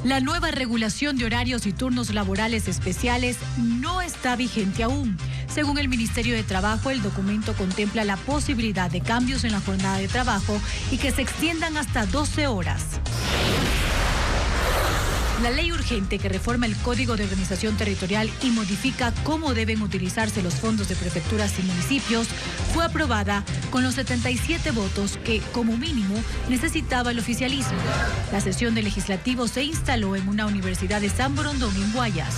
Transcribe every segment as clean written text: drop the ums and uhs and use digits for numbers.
La nueva regulación de horarios y turnos laborales especiales no está vigente aún. Según el Ministerio de Trabajo, el documento contempla la posibilidad de cambios en la jornada de trabajo y que se extiendan hasta 12 horas. La ley urgente que reforma el Código de Organización Territorial y modifica cómo deben utilizarse los fondos de prefecturas y municipios fue aprobada con los 77 votos que, como mínimo, necesitaba el oficialismo. La sesión del legislativo se instaló en una universidad de San Borondón, en Guayas.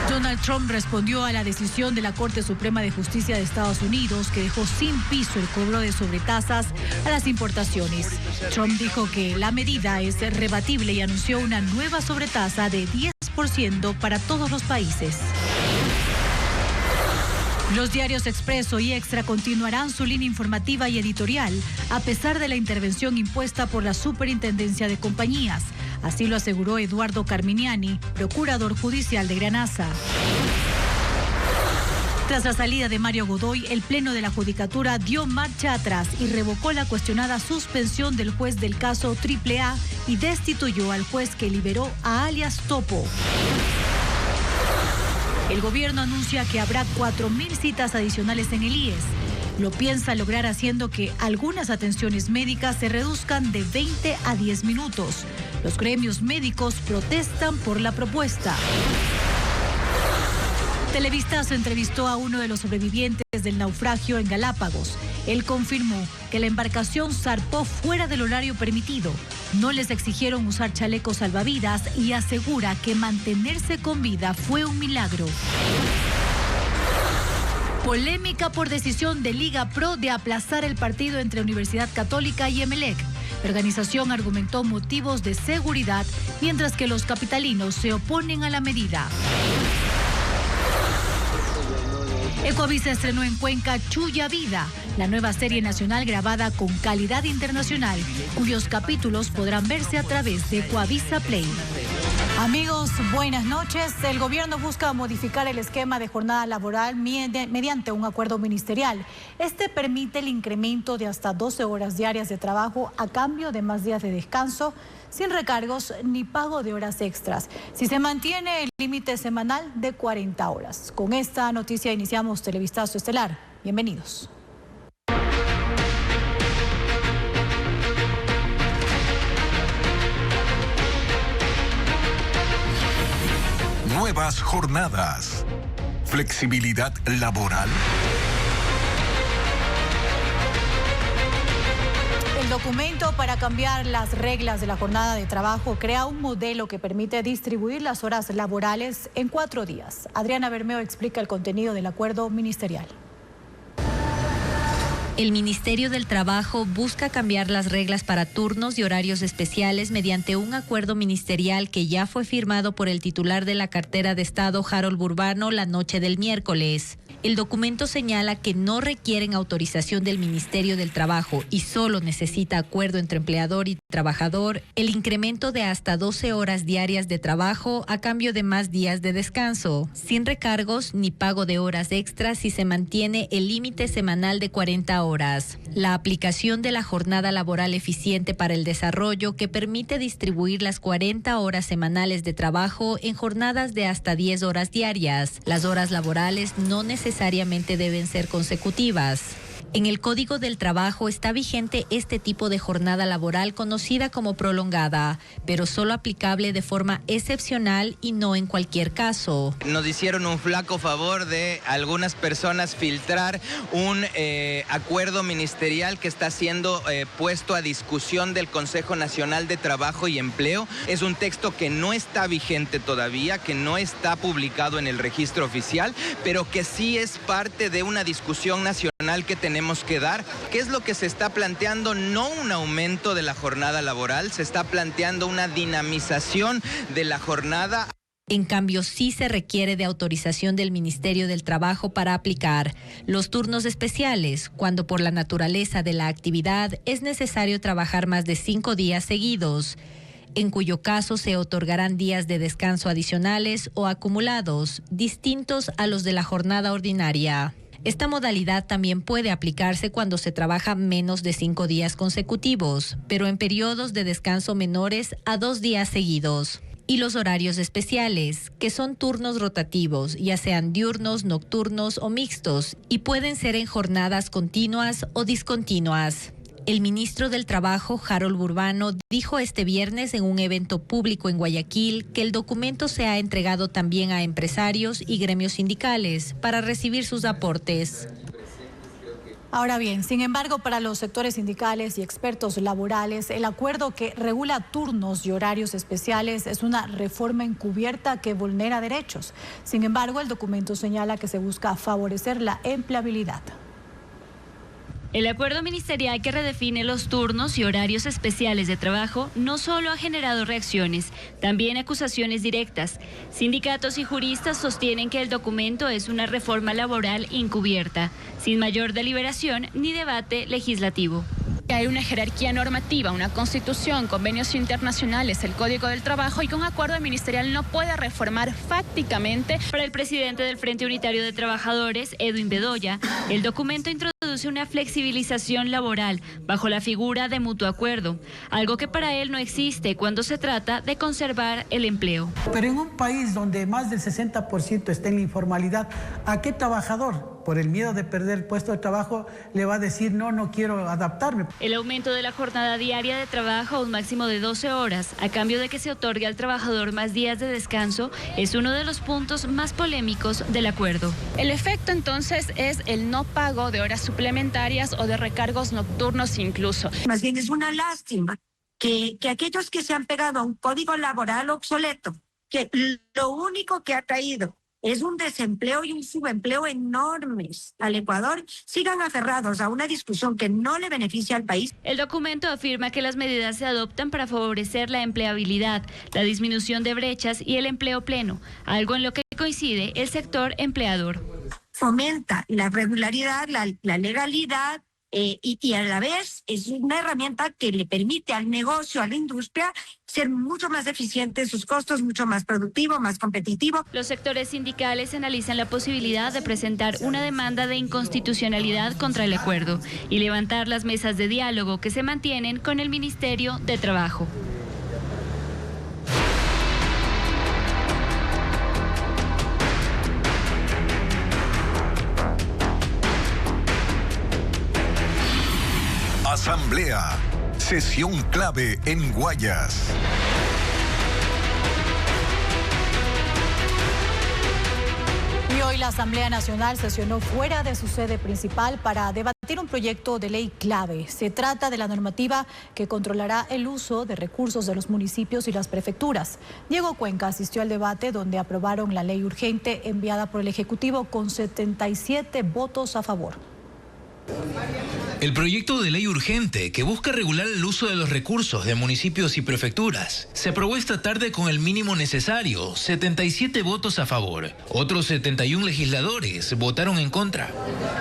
Donald Trump respondió a la decisión de la Corte Suprema de Justicia de Estados Unidos que dejó sin piso el cobro de sobretasas a las importaciones. Trump dijo que la medida es rebatible y anunció una nueva sobretasa de 10% para todos los países. Los diarios Expreso y Extra continuarán su línea informativa y editorial a pesar de la intervención impuesta por la Superintendencia de Compañías. Así lo aseguró Eduardo Carminiani, procurador judicial de Granasa. Tras la salida de Mario Godoy, el Pleno de la Judicatura dio marcha atrás y revocó la cuestionada suspensión del juez del caso AAA y destituyó al juez que liberó a alias Topo. El gobierno anuncia que habrá 4.000 citas adicionales en el IES. Lo piensa lograr haciendo que algunas atenciones médicas se reduzcan de 20 a 10 minutos. Los gremios médicos protestan por la propuesta. Televistazo entrevistó a uno de los sobrevivientes del naufragio en Galápagos. Él confirmó que la embarcación zarpó fuera del horario permitido. No les exigieron usar chalecos salvavidas y asegura que mantenerse con vida fue un milagro. Polémica por decisión de Liga Pro de aplazar el partido entre Universidad Católica y Emelec. La organización argumentó motivos de seguridad, mientras que los capitalinos se oponen a la medida. Ecoavisa estrenó en Cuenca Chuya Vida, la nueva serie nacional grabada con calidad internacional, cuyos capítulos podrán verse a través de Ecoavisa Play. Amigos, buenas noches. El gobierno busca modificar el esquema de jornada laboral mediante un acuerdo ministerial. Este permite el incremento de hasta 12 horas diarias de trabajo a cambio de más días de descanso, sin recargos ni pago de horas extras, si se mantiene el límite semanal de 40 horas. Con esta noticia iniciamos Televistazo Estelar. Bienvenidos. Nuevas jornadas. Flexibilidad laboral. El documento para cambiar las reglas de la jornada de trabajo crea un modelo que permite distribuir las horas laborales en 4 días. Adriana Bermeo explica el contenido del acuerdo ministerial. El Ministerio del Trabajo busca cambiar las reglas para turnos y horarios especiales mediante un acuerdo ministerial que ya fue firmado por el titular de la cartera de Estado, Harold Burbano, la noche del miércoles. El documento señala que no requieren autorización del Ministerio del Trabajo y solo necesita acuerdo entre empleador y trabajador el incremento de hasta 12 horas diarias de trabajo a cambio de más días de descanso, sin recargos ni pago de horas extras si se mantiene el límite semanal de 40 horas. La aplicación de la jornada laboral eficiente para el desarrollo que permite distribuir las 40 horas semanales de trabajo en jornadas de hasta 10 horas diarias. Las horas laborales no necesariamente deben ser consecutivas. En el Código del Trabajo está vigente este tipo de jornada laboral conocida como prolongada, pero solo aplicable de forma excepcional y no en cualquier caso. Nos hicieron un flaco favor de algunas personas filtrar un acuerdo ministerial que está siendo puesto a discusión del Consejo Nacional de Trabajo y Empleo. Es un texto que no está vigente todavía, que no está publicado en el registro oficial, pero que sí es parte de una discusión nacional que tenemos que dar. ¿Qué es lo que se está planteando? No un aumento de la jornada laboral, se está planteando una dinamización de la jornada. En cambio, sí se requiere de autorización del Ministerio del Trabajo para aplicar los turnos especiales, cuando por la naturaleza de la actividad es necesario trabajar más de 5 días seguidos, en cuyo caso se otorgarán días de descanso adicionales o acumulados, distintos a los de la jornada ordinaria. Esta modalidad también puede aplicarse cuando se trabaja menos de 5 días consecutivos, pero en periodos de descanso menores a 2 días seguidos. Y los horarios especiales, que son turnos rotativos, ya sean diurnos, nocturnos o mixtos, y pueden ser en jornadas continuas o discontinuas. El ministro del Trabajo, Harold Burbano, dijo este viernes en un evento público en Guayaquil que el documento se ha entregado también a empresarios y gremios sindicales para recibir sus aportes. Ahora bien, sin embargo, para los sectores sindicales y expertos laborales, el acuerdo que regula turnos y horarios especiales es una reforma encubierta que vulnera derechos. Sin embargo, el documento señala que se busca favorecer la empleabilidad. El acuerdo ministerial que redefine los turnos y horarios especiales de trabajo no solo ha generado reacciones, también acusaciones directas. Sindicatos y juristas sostienen que el documento es una reforma laboral encubierta, sin mayor deliberación ni debate legislativo. Hay una jerarquía normativa, una constitución, convenios internacionales, el Código del Trabajo y que un acuerdo ministerial no puede reformar fácticamente. Para el presidente del Frente Unitario de Trabajadores, Edwin Bedoya, el documento introduce una flexibilización laboral bajo la figura de mutuo acuerdo, algo que para él no existe cuando se trata de conservar el empleo. Pero en un país donde más del 60% está en la informalidad, ¿a qué trabajador, por el miedo de perder el puesto de trabajo, le va a decir no quiero adaptarme? El aumento de la jornada diaria de trabajo a un máximo de 12 horas, a cambio de que se otorgue al trabajador más días de descanso, es uno de los puntos más polémicos del acuerdo. El efecto entonces es el no pago de horas suplementarias o de recargos nocturnos incluso. Más bien es una lástima que aquellos que se han pegado a un código laboral obsoleto, que lo único que ha traído es un desempleo y un subempleo enormes al Ecuador, sigan aferrados a una discusión que no le beneficia al país. El documento afirma que las medidas se adoptan para favorecer la empleabilidad, la disminución de brechas y el empleo pleno, algo en lo que coincide el sector empleador. Fomenta la regularidad, la legalidad, y a la vez es una herramienta que le permite al negocio, a la industria, ser mucho más eficiente en sus costos, mucho más productivo, más competitivo. Los sectores sindicales analizan la posibilidad de presentar una demanda de inconstitucionalidad contra el acuerdo y levantar las mesas de diálogo que se mantienen con el Ministerio de Trabajo. Asamblea. Sesión clave en Guayas. Y hoy la Asamblea Nacional sesionó fuera de su sede principal para debatir un proyecto de ley clave. Se trata de la normativa que controlará el uso de recursos de los municipios y las prefecturas. Diego Cuenca asistió al debate donde aprobaron la ley urgente enviada por el Ejecutivo con 77 votos a favor. El proyecto de ley urgente que busca regular el uso de los recursos de municipios y prefecturas se aprobó esta tarde con el mínimo necesario, 77 votos a favor. Otros 71 legisladores votaron en contra.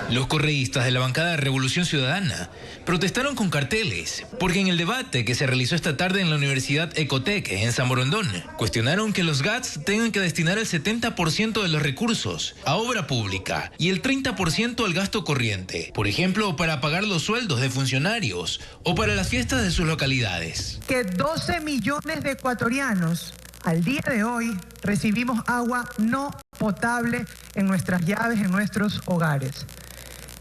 Los correístas de la bancada de Revolución Ciudadana protestaron con carteles porque en el debate que se realizó esta tarde en la Universidad Ecotec en San Borondón, cuestionaron que los GATS tengan que destinar el 70% de los recursos a obra pública y el 30% al gasto corriente. Por ejemplo, para pagar los sueldos de funcionarios o para las fiestas de sus localidades. Que 12 millones de ecuatorianos al día de hoy recibimos agua no potable en nuestras llaves, en nuestros hogares.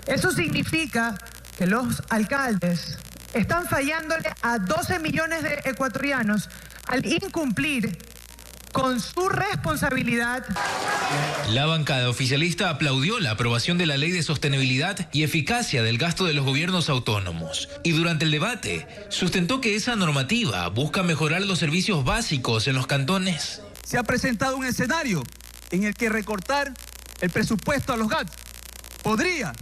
Eso significa que los alcaldes están fallándole a 12 millones de ecuatorianos al incumplir con su responsabilidad. La bancada oficialista aplaudió la aprobación de la Ley de Sostenibilidad y Eficacia del Gasto de los Gobiernos Autónomos y durante el debate sustentó que esa normativa busca mejorar los servicios básicos en los cantones. Se ha presentado un escenario en el que recortar el presupuesto a los GATS podría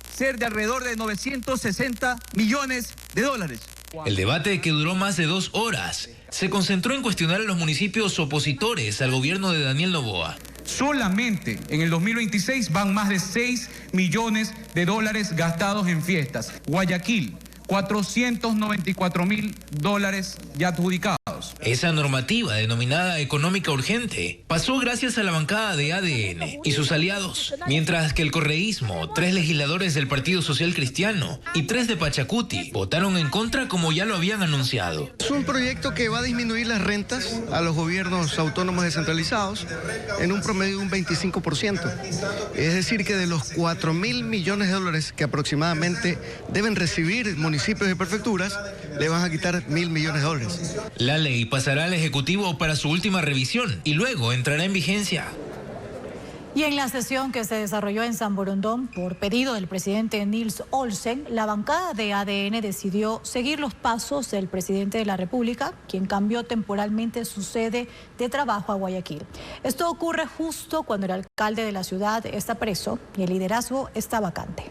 ser de alrededor de 960 millones de dólares. El debate, que duró más de 2 horas, se concentró en cuestionar a los municipios opositores al gobierno de Daniel Noboa. Solamente en el 2026 van más de 6 millones de dólares gastados en fiestas. Guayaquil, 494.000 dólares ya adjudicados. estados. Esa normativa, denominada económica urgente, pasó gracias a la bancada de ADN y sus aliados, mientras que el correísmo, 3 legisladores del Partido Social Cristiano y 3 de Pachacuti votaron en contra como ya lo habían anunciado. Es un proyecto que va a disminuir las rentas a los gobiernos autónomos descentralizados en un promedio de un 25%. Es decir, que de los 4.000 millones de dólares que aproximadamente deben recibir municipios y prefecturas, le van a quitar 1.000 millones de dólares. La ley pasará al Ejecutivo para su última revisión y luego entrará en vigencia. Y en la sesión que se desarrolló en San Borondón, por pedido del presidente Nils Olsen, la bancada de ADN decidió seguir los pasos del presidente de la República, quien cambió temporalmente su sede de trabajo a Guayaquil. Esto ocurre justo cuando el alcalde de la ciudad está preso y el liderazgo está vacante.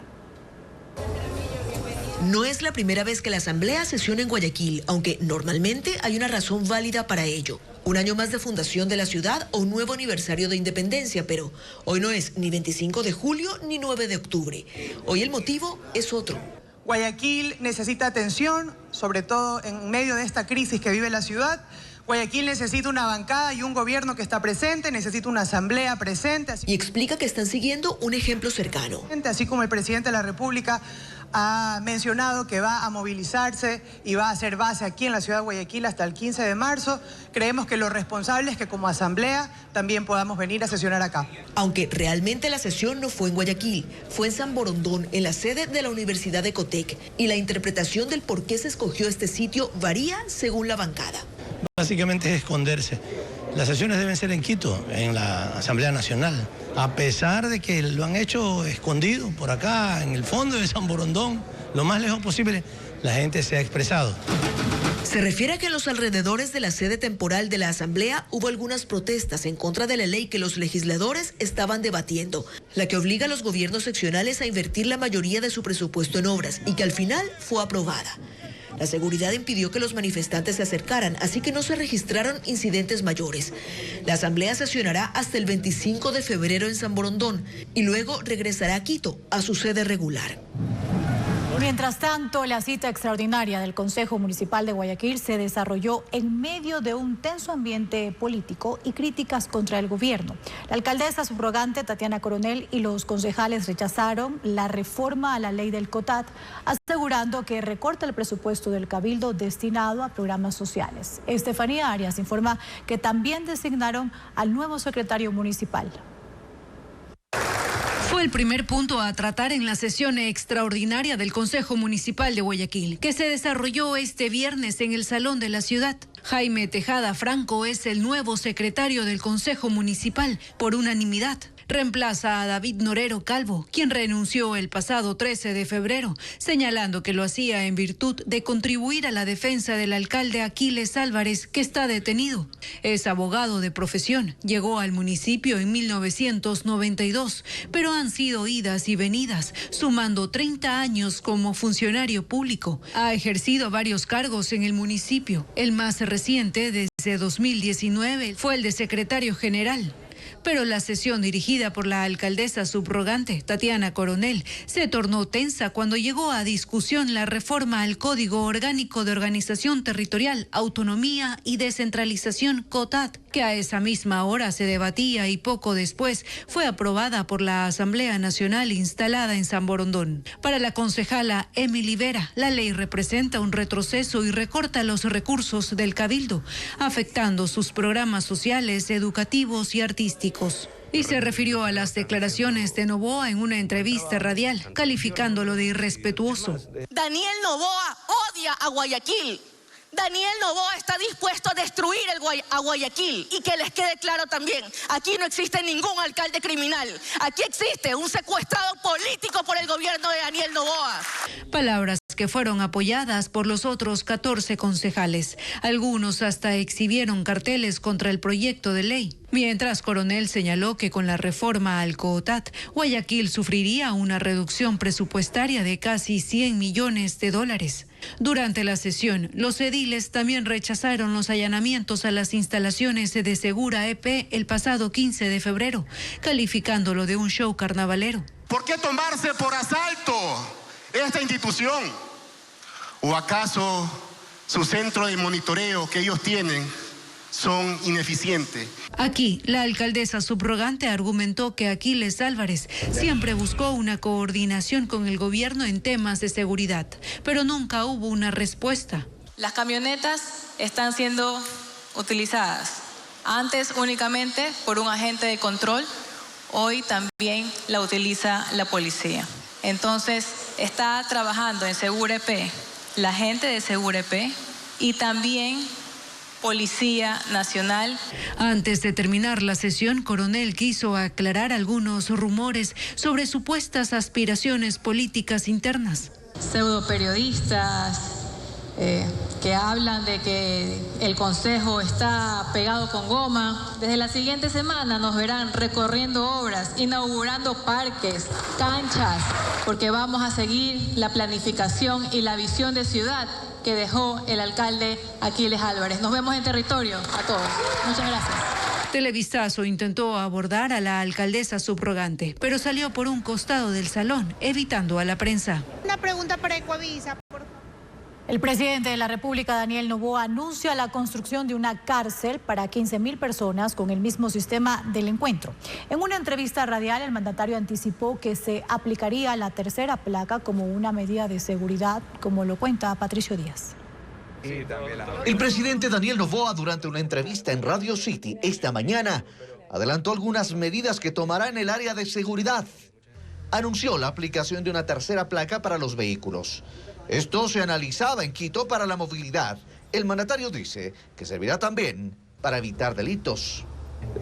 No es la primera vez que la Asamblea sesiona en Guayaquil, aunque normalmente hay una razón válida para ello. Un año más de fundación de la ciudad o un nuevo aniversario de independencia, pero hoy no es ni 25 de julio ni 9 de octubre. Hoy el motivo es otro. Guayaquil necesita atención, sobre todo en medio de esta crisis que vive la ciudad. Guayaquil necesita una bancada y un gobierno que está presente, necesita una asamblea presente. Y explica que están siguiendo un ejemplo cercano. Así como el presidente de la República ha mencionado que va a movilizarse y va a hacer base aquí en la ciudad de Guayaquil hasta el 15 de marzo, creemos que lo responsable es que como asamblea también podamos venir a sesionar acá. Aunque realmente la sesión no fue en Guayaquil, fue en San Borondón, en la sede de la Universidad de Ecotec, y la interpretación del por qué se escogió este sitio varía según la bancada. Básicamente es esconderse. Las sesiones deben ser en Quito, en la Asamblea Nacional. A pesar de que lo han hecho escondido por acá, en el fondo de San Borondón, lo más lejos posible, la gente se ha expresado. Se refiere a que en los alrededores de la sede temporal de la Asamblea hubo algunas protestas en contra de la ley que los legisladores estaban debatiendo, la que obliga a los gobiernos seccionales a invertir la mayoría de su presupuesto en obras y que al final fue aprobada. La seguridad impidió que los manifestantes se acercaran, así que no se registraron incidentes mayores. La asamblea sesionará hasta el 25 de febrero en San Borondón y luego regresará a Quito, a su sede regular. Mientras tanto, la cita extraordinaria del Consejo Municipal de Guayaquil se desarrolló en medio de un tenso ambiente político y críticas contra el gobierno. La alcaldesa subrogante Tatiana Coronel y los concejales rechazaron la reforma a la ley del COTAT, asegurando que recorta el presupuesto del Cabildo destinado a programas sociales. Estefanía Arias informa que también designaron al nuevo secretario municipal. Fue el primer punto a tratar en la sesión extraordinaria del Consejo Municipal de Guayaquil, que se desarrolló este viernes en el Salón de la Ciudad. Jaime Tejada Franco es el nuevo secretario del Consejo Municipal por unanimidad. Reemplaza a David Norero Calvo, quien renunció el pasado 13 de febrero, señalando que lo hacía en virtud de contribuir a la defensa del alcalde Aquiles Álvarez, que está detenido. Es abogado de profesión, llegó al municipio en 1992, pero han sido idas y venidas, sumando 30 años como funcionario público. Ha ejercido varios cargos en el municipio. El más reciente, desde 2019, fue el de secretario general. Pero la sesión dirigida por la alcaldesa subrogante, Tatiana Coronel, se tornó tensa cuando llegó a discusión la reforma al Código Orgánico de Organización Territorial, Autonomía y Descentralización COTAT, que a esa misma hora se debatía y poco después fue aprobada por la Asamblea Nacional instalada en San Borondón. Para la concejala Emily Vera, la ley representa un retroceso y recorta los recursos del Cabildo, afectando sus programas sociales, educativos y artísticos. Y se refirió a las declaraciones de Noboa en una entrevista radial, calificándolo de irrespetuoso. Daniel Noboa odia a Guayaquil. Daniel Noboa está dispuesto a destruir a Guayaquil. Y que les quede claro también, aquí no existe ningún alcalde criminal. Aquí existe un secuestrado político por el gobierno de Daniel Noboa. Palabras que fueron apoyadas por los otros 14 concejales. Algunos hasta exhibieron carteles contra el proyecto de ley. Mientras Coronel señaló que con la reforma al COTAT, Guayaquil sufriría una reducción presupuestaria de casi 100 millones de dólares. Durante la sesión, los ediles también rechazaron los allanamientos a las instalaciones de Segura EP el pasado 15 de febrero, calificándolo de un show carnavalero. ¿Por qué tomarse por asalto esta institución? ¿O acaso Su centro de monitoreo que ellos tienen son ineficientes. Aquí, la alcaldesa subrogante argumentó que Aquiles Álvarez siempre buscó una coordinación con el gobierno en temas de seguridad, pero nunca hubo una respuesta. Las camionetas están siendo utilizadas antes únicamente por un agente de control, hoy también la utiliza la policía. Entonces, está trabajando en Segurep la gente de Segurep y también Policía Nacional. Antes de terminar la sesión, Coronel quiso aclarar algunos rumores sobre supuestas aspiraciones políticas internas. Pseudoperiodistas que hablan de que el Consejo está pegado con goma. Desde la siguiente semana nos verán recorriendo obras, inaugurando parques, canchas, porque vamos a seguir la planificación y la visión de ciudad que dejó el alcalde Aquiles Álvarez. Nos vemos en territorio a todos. Muchas gracias. Televistazo intentó abordar a la alcaldesa subrogante, pero salió por un costado del salón, evitando a la prensa. Una pregunta para Ecoavisa, por favor. El presidente de la República, Daniel Noboa, anuncia la construcción de una cárcel para 15.000 personas con el mismo sistema del encuentro. En una entrevista radial, el mandatario anticipó que se aplicaría la tercera placa como una medida de seguridad, como lo cuenta Patricio Díaz. El presidente Daniel Noboa, durante una entrevista en Radio City esta mañana, adelantó algunas medidas que tomará en el área de seguridad. Anunció la aplicación de una tercera placa para los vehículos. Esto se analizaba en Quito para la movilidad. El mandatario dice que servirá también para evitar delitos.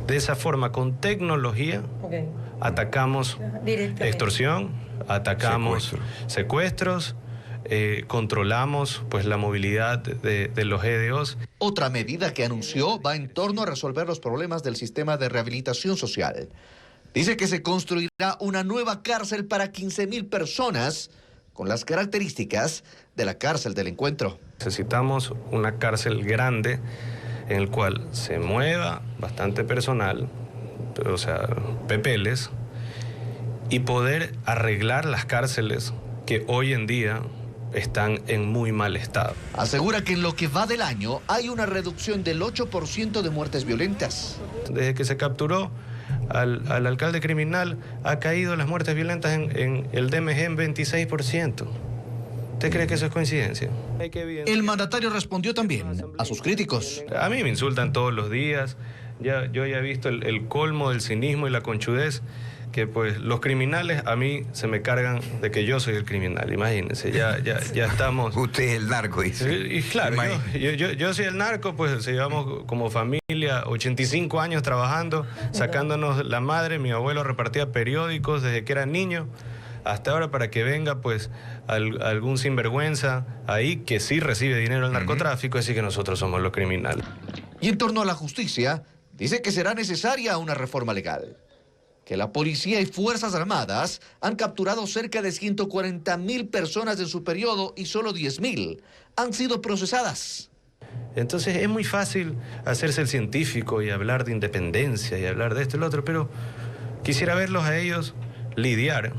De esa forma, con tecnología, atacamos extorsión, atacamos secuestros, controlamos pues la movilidad de los GDOs. Otra medida que anunció va en torno a resolver los problemas del sistema de rehabilitación social. Dice que se construirá una nueva cárcel para 15.000 personas con las características de la cárcel del encuentro. Necesitamos una cárcel grande en el cual se mueva bastante personal, o sea, pepeles, y poder arreglar las cárceles que hoy en día están en muy mal estado. Asegura que en lo que va del año hay una reducción del 8% de muertes violentas. Desde que se capturó al alcalde criminal, ha caído las muertes violentas en el DMG en 26%. ¿Usted cree que eso es coincidencia? El mandatario respondió también a sus críticos. A mí me insultan todos los días. Yo ya he visto el colmo del cinismo y la conchudez, que pues los criminales a mí se me cargan de que yo soy el criminal. Imagínense, ya estamos... Usted es el narco, dice. Y claro, yo soy el narco, pues llevamos como familia 85 años trabajando, sacándonos la madre. Mi abuelo repartía periódicos desde que era niño hasta ahora, para que venga pues algún sinvergüenza ahí que sí recibe dinero del narcotráfico, así que nosotros somos los criminales. Y en torno a la justicia, dice que será necesaria una reforma legal. Que la policía y Fuerzas Armadas han capturado cerca de 140.000 personas en su periodo y solo 10.000 han sido procesadas. Entonces es muy fácil hacerse el científico y hablar de independencia y hablar de esto y lo otro, pero quisiera verlos a ellos lidiar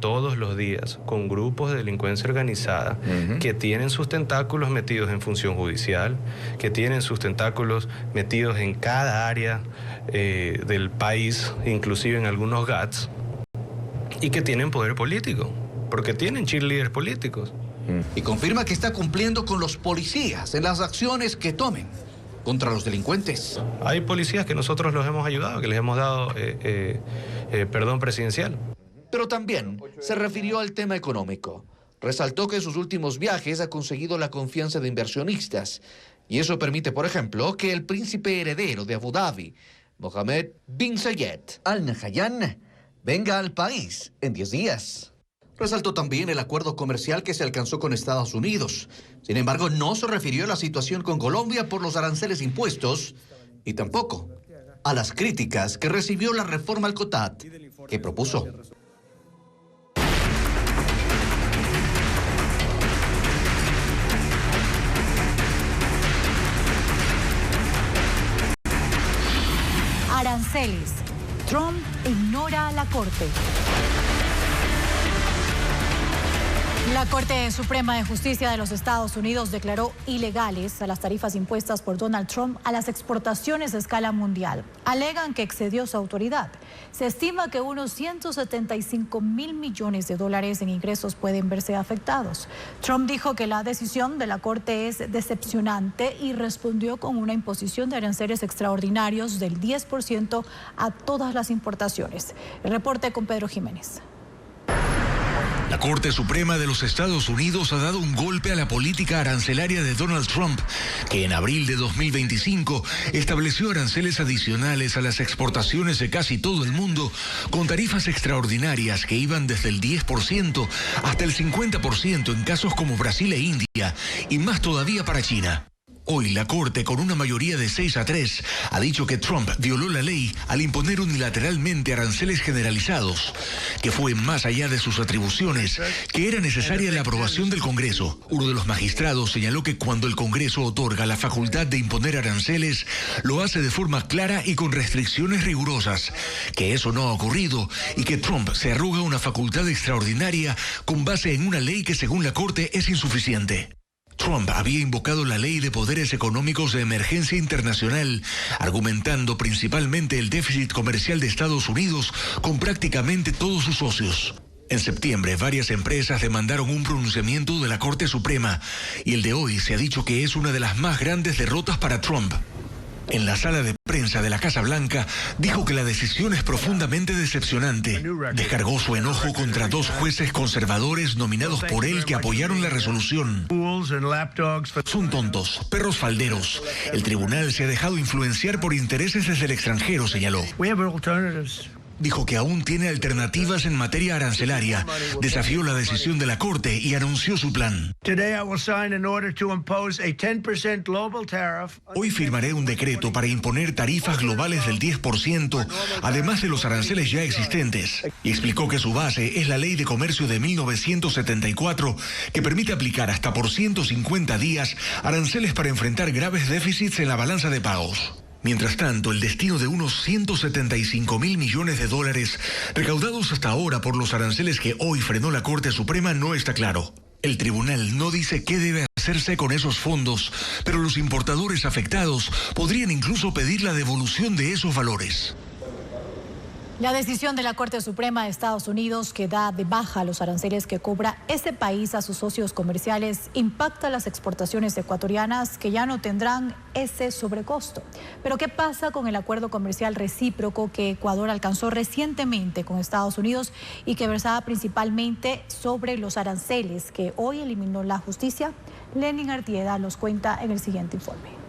todos los días con grupos de delincuencia organizada que tienen sus tentáculos metidos en función judicial, que tienen sus tentáculos metidos en cada área del país, inclusive en algunos GATS, y que tienen poder político, porque tienen cheerleaders políticos. Y confirma que está cumpliendo con los policías en las acciones que tomen contra los delincuentes. Hay policías que nosotros los hemos ayudado, que les hemos dado perdón presidencial. Pero también se refirió al tema económico. Resaltó que en sus últimos viajes ha conseguido la confianza de inversionistas. Y eso permite, por ejemplo, que el príncipe heredero de Abu Dhabi, Mohammed bin Zayed Al Nahyan, venga al país en 10 días. Resaltó también el acuerdo comercial que se alcanzó con Estados Unidos. Sin embargo, no se refirió a la situación con Colombia por los aranceles impuestos y tampoco a las críticas que recibió la reforma al COTAT que propuso. Aranceles. Trump ignora a la Corte. La Corte Suprema de Justicia de los Estados Unidos declaró ilegales a las tarifas impuestas por Donald Trump a las exportaciones a escala mundial. Alegan que excedió su autoridad. Se estima que unos 175 mil millones de dólares en ingresos pueden verse afectados. Trump dijo que la decisión de la Corte es decepcionante y respondió con una imposición de aranceles extraordinarios del 10% a todas las importaciones. El reporte con Pedro Jiménez. La Corte Suprema de los Estados Unidos ha dado un golpe a la política arancelaria de Donald Trump, que en abril de 2025 estableció aranceles adicionales a las exportaciones de casi todo el mundo, con tarifas extraordinarias que iban desde el 10% hasta el 50% en casos como Brasil e India, y más todavía para China. Hoy la Corte, con una mayoría de 6-3, ha dicho que Trump violó la ley al imponer unilateralmente aranceles generalizados, que fue más allá de sus atribuciones, que era necesaria la aprobación del Congreso. Uno de los magistrados señaló que cuando el Congreso otorga la facultad de imponer aranceles, lo hace de forma clara y con restricciones rigurosas, que eso no ha ocurrido y que Trump se arroga una facultad extraordinaria con base en una ley que según la Corte es insuficiente. Trump había invocado la Ley de Poderes Económicos de Emergencia Internacional, argumentando principalmente el déficit comercial de Estados Unidos con prácticamente todos sus socios. En septiembre, varias empresas demandaron un pronunciamiento de la Corte Suprema, y el de hoy se ha dicho que es una de las más grandes derrotas para Trump. En la sala de prensa de la Casa Blanca, dijo que la decisión es profundamente decepcionante. Descargó su enojo contra dos jueces conservadores nominados por él que apoyaron la resolución. Son tontos, perros falderos. El tribunal se ha dejado influenciar por intereses desde el extranjero, señaló. Dijo que aún tiene alternativas en materia arancelaria, desafió la decisión de la Corte y anunció su plan. Hoy firmaré un decreto para imponer tarifas globales del 10%, además de los aranceles ya existentes. Y explicó que su base es la Ley de Comercio de 1974, que permite aplicar hasta por 150 días aranceles para enfrentar graves déficits en la balanza de pagos. Mientras tanto, el destino de unos 175 mil millones de dólares recaudados hasta ahora por los aranceles que hoy frenó la Corte Suprema no está claro. El tribunal no dice qué debe hacerse con esos fondos, pero los importadores afectados podrían incluso pedir la devolución de esos valores. La decisión de la Corte Suprema de Estados Unidos, que da de baja los aranceles que cobra ese país a sus socios comerciales, impacta a las exportaciones ecuatorianas, que ya no tendrán ese sobrecosto. Pero ¿qué pasa con el acuerdo comercial recíproco que Ecuador alcanzó recientemente con Estados Unidos y que versaba principalmente sobre los aranceles que hoy eliminó la justicia? Lenin Artieda los cuenta en el siguiente informe.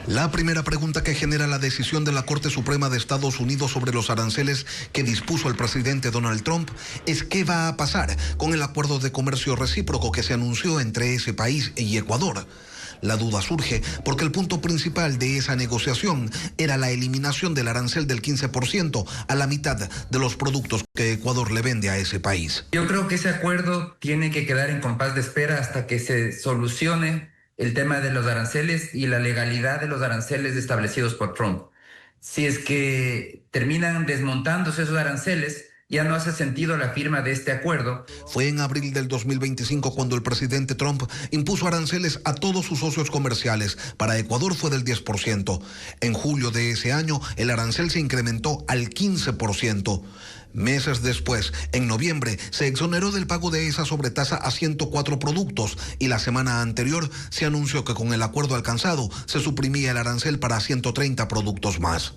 La primera pregunta que genera la decisión de la Corte Suprema de Estados Unidos sobre los aranceles que dispuso el presidente Donald Trump es qué va a pasar con el acuerdo de comercio recíproco que se anunció entre ese país y Ecuador. La duda surge porque el punto principal de esa negociación era la eliminación del arancel del 15% a la mitad de los productos que Ecuador le vende a ese país. Yo creo que ese acuerdo tiene que quedar en compás de espera hasta que se solucione el tema de los aranceles y la legalidad de los aranceles establecidos por Trump. Si es que terminan desmontándose esos aranceles, ya no hace sentido la firma de este acuerdo. Fue en abril del 2025 cuando el presidente Trump impuso aranceles a todos sus socios comerciales. Para Ecuador fue del 10%. En julio de ese año, el arancel se incrementó al 15%. Meses después, en noviembre, se exoneró del pago de esa sobretasa a 104 productos y la semana anterior se anunció que con el acuerdo alcanzado se suprimía el arancel para 130 productos más.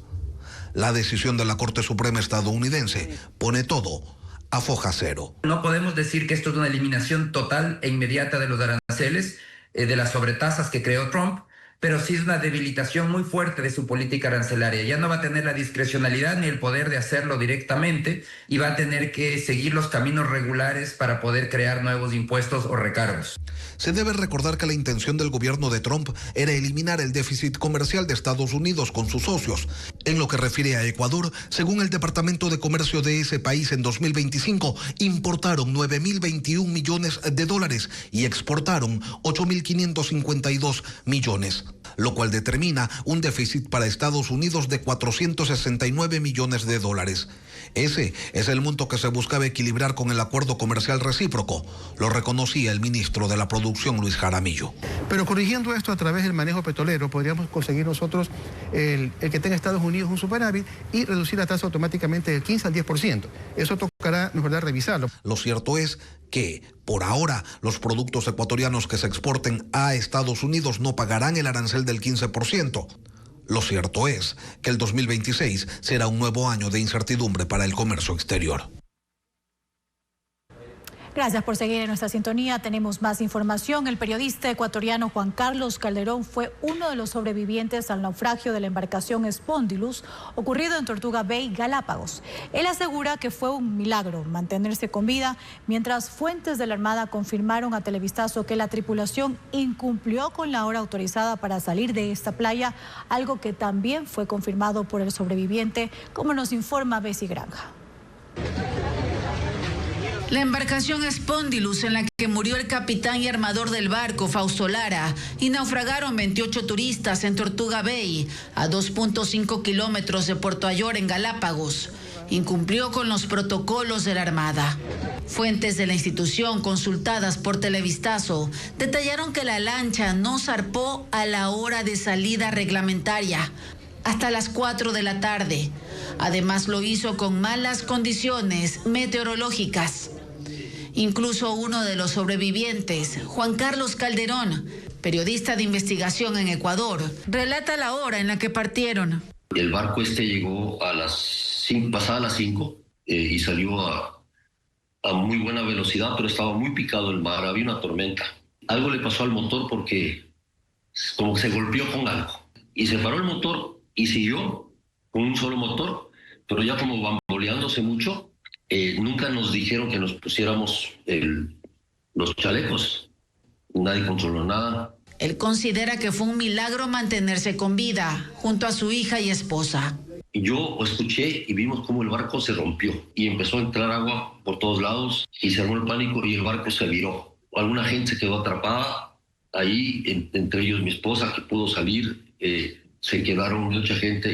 La decisión de la Corte Suprema estadounidense pone todo a foja cero. No podemos decir que esto es una eliminación total e inmediata de los aranceles, de las sobretasas que creó Trump, pero sí es una debilitación muy fuerte de su política arancelaria. Ya no va a tener la discrecionalidad ni el poder de hacerlo directamente y va a tener que seguir los caminos regulares para poder crear nuevos impuestos o recargos. Se debe recordar que la intención del gobierno de Trump era eliminar el déficit comercial de Estados Unidos con sus socios. En lo que refiere a Ecuador, según el Departamento de Comercio de ese país, en 2025 importaron 9.021 millones de dólares y exportaron 8.552 millones. lo cual determina un déficit para Estados Unidos de 469 millones de dólares. Ese es el monto que se buscaba equilibrar con el acuerdo comercial recíproco, lo reconocía el ministro de la Producción, Luis Jaramillo. Pero corrigiendo esto a través del manejo petrolero, podríamos conseguir nosotros el que tenga Estados Unidos un superávit y reducir la tasa automáticamente del 15 al 10%. Eso tocará, ¿no es verdad?, revisarlo. Lo cierto es que, por ahora, los productos ecuatorianos que se exporten a Estados Unidos no pagarán el arancel del 15%. Lo cierto es que el 2026 será un nuevo año de incertidumbre para el comercio exterior. Gracias por seguir en nuestra sintonía. Tenemos más información. El periodista ecuatoriano Juan Carlos Calderón fue uno de los sobrevivientes al naufragio de la embarcación Spondylus ocurrido en Tortuga Bay, Galápagos. Él asegura que fue un milagro mantenerse con vida, mientras fuentes de la Armada confirmaron a Televistazo que la tripulación incumplió con la hora autorizada para salir de esta playa, algo que también fue confirmado por el sobreviviente, como nos informa Bessie Granja. La embarcación Spondylus, en la que murió el capitán y armador del barco, Fausto Lara, y naufragaron 28 turistas en Tortuga Bay, a 2.5 kilómetros de Puerto Ayor, en Galápagos, incumplió con los protocolos de la Armada. Fuentes de la institución consultadas por Televistazo detallaron que la lancha no zarpó a la hora de salida reglamentaria, hasta las 4 de la tarde. Además, lo hizo con malas condiciones meteorológicas. Incluso uno de los sobrevivientes, Juan Carlos Calderón, periodista de investigación en Ecuador, relata la hora en la que partieron. El barco llegó a pasadas las 5 y salió a muy buena velocidad, pero estaba muy picado el mar, había una tormenta. Algo le pasó al motor porque como que se golpeó con algo. Y se paró el motor y siguió con un solo motor, pero ya como bamboleándose mucho. Nunca nos dijeron que nos pusiéramos los chalecos. Nadie controló nada. Él considera que fue un milagro mantenerse con vida junto a su hija y esposa. Yo escuché y vimos cómo el barco se rompió y empezó a entrar agua por todos lados y se armó el pánico y el barco se viró. Alguna gente se quedó atrapada ahí, entre ellos mi esposa, que pudo salir. Se quedaron mucha gente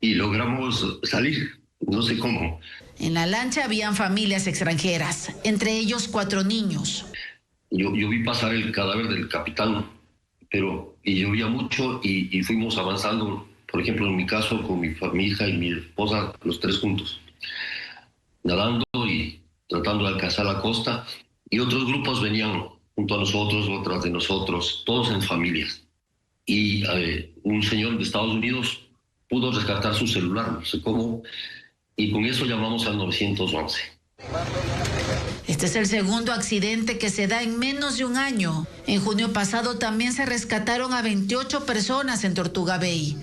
y logramos salir, no sé cómo. En la lancha habían familias extranjeras, entre ellos 4 niños. Yo vi pasar el cadáver del capitán, y llovía mucho y fuimos avanzando, por ejemplo, en mi caso, con mi hija y mi esposa, los 3 juntos, nadando y tratando de alcanzar la costa, y otros grupos venían junto a nosotros, otras de nosotros, todos en familias. Y un señor de Estados Unidos pudo rescatar su celular, no sé cómo, y con eso llamamos al 911. Este es el segundo accidente que se da en menos de un año. En junio pasado también se rescataron a 28 personas en Tortuga Bay.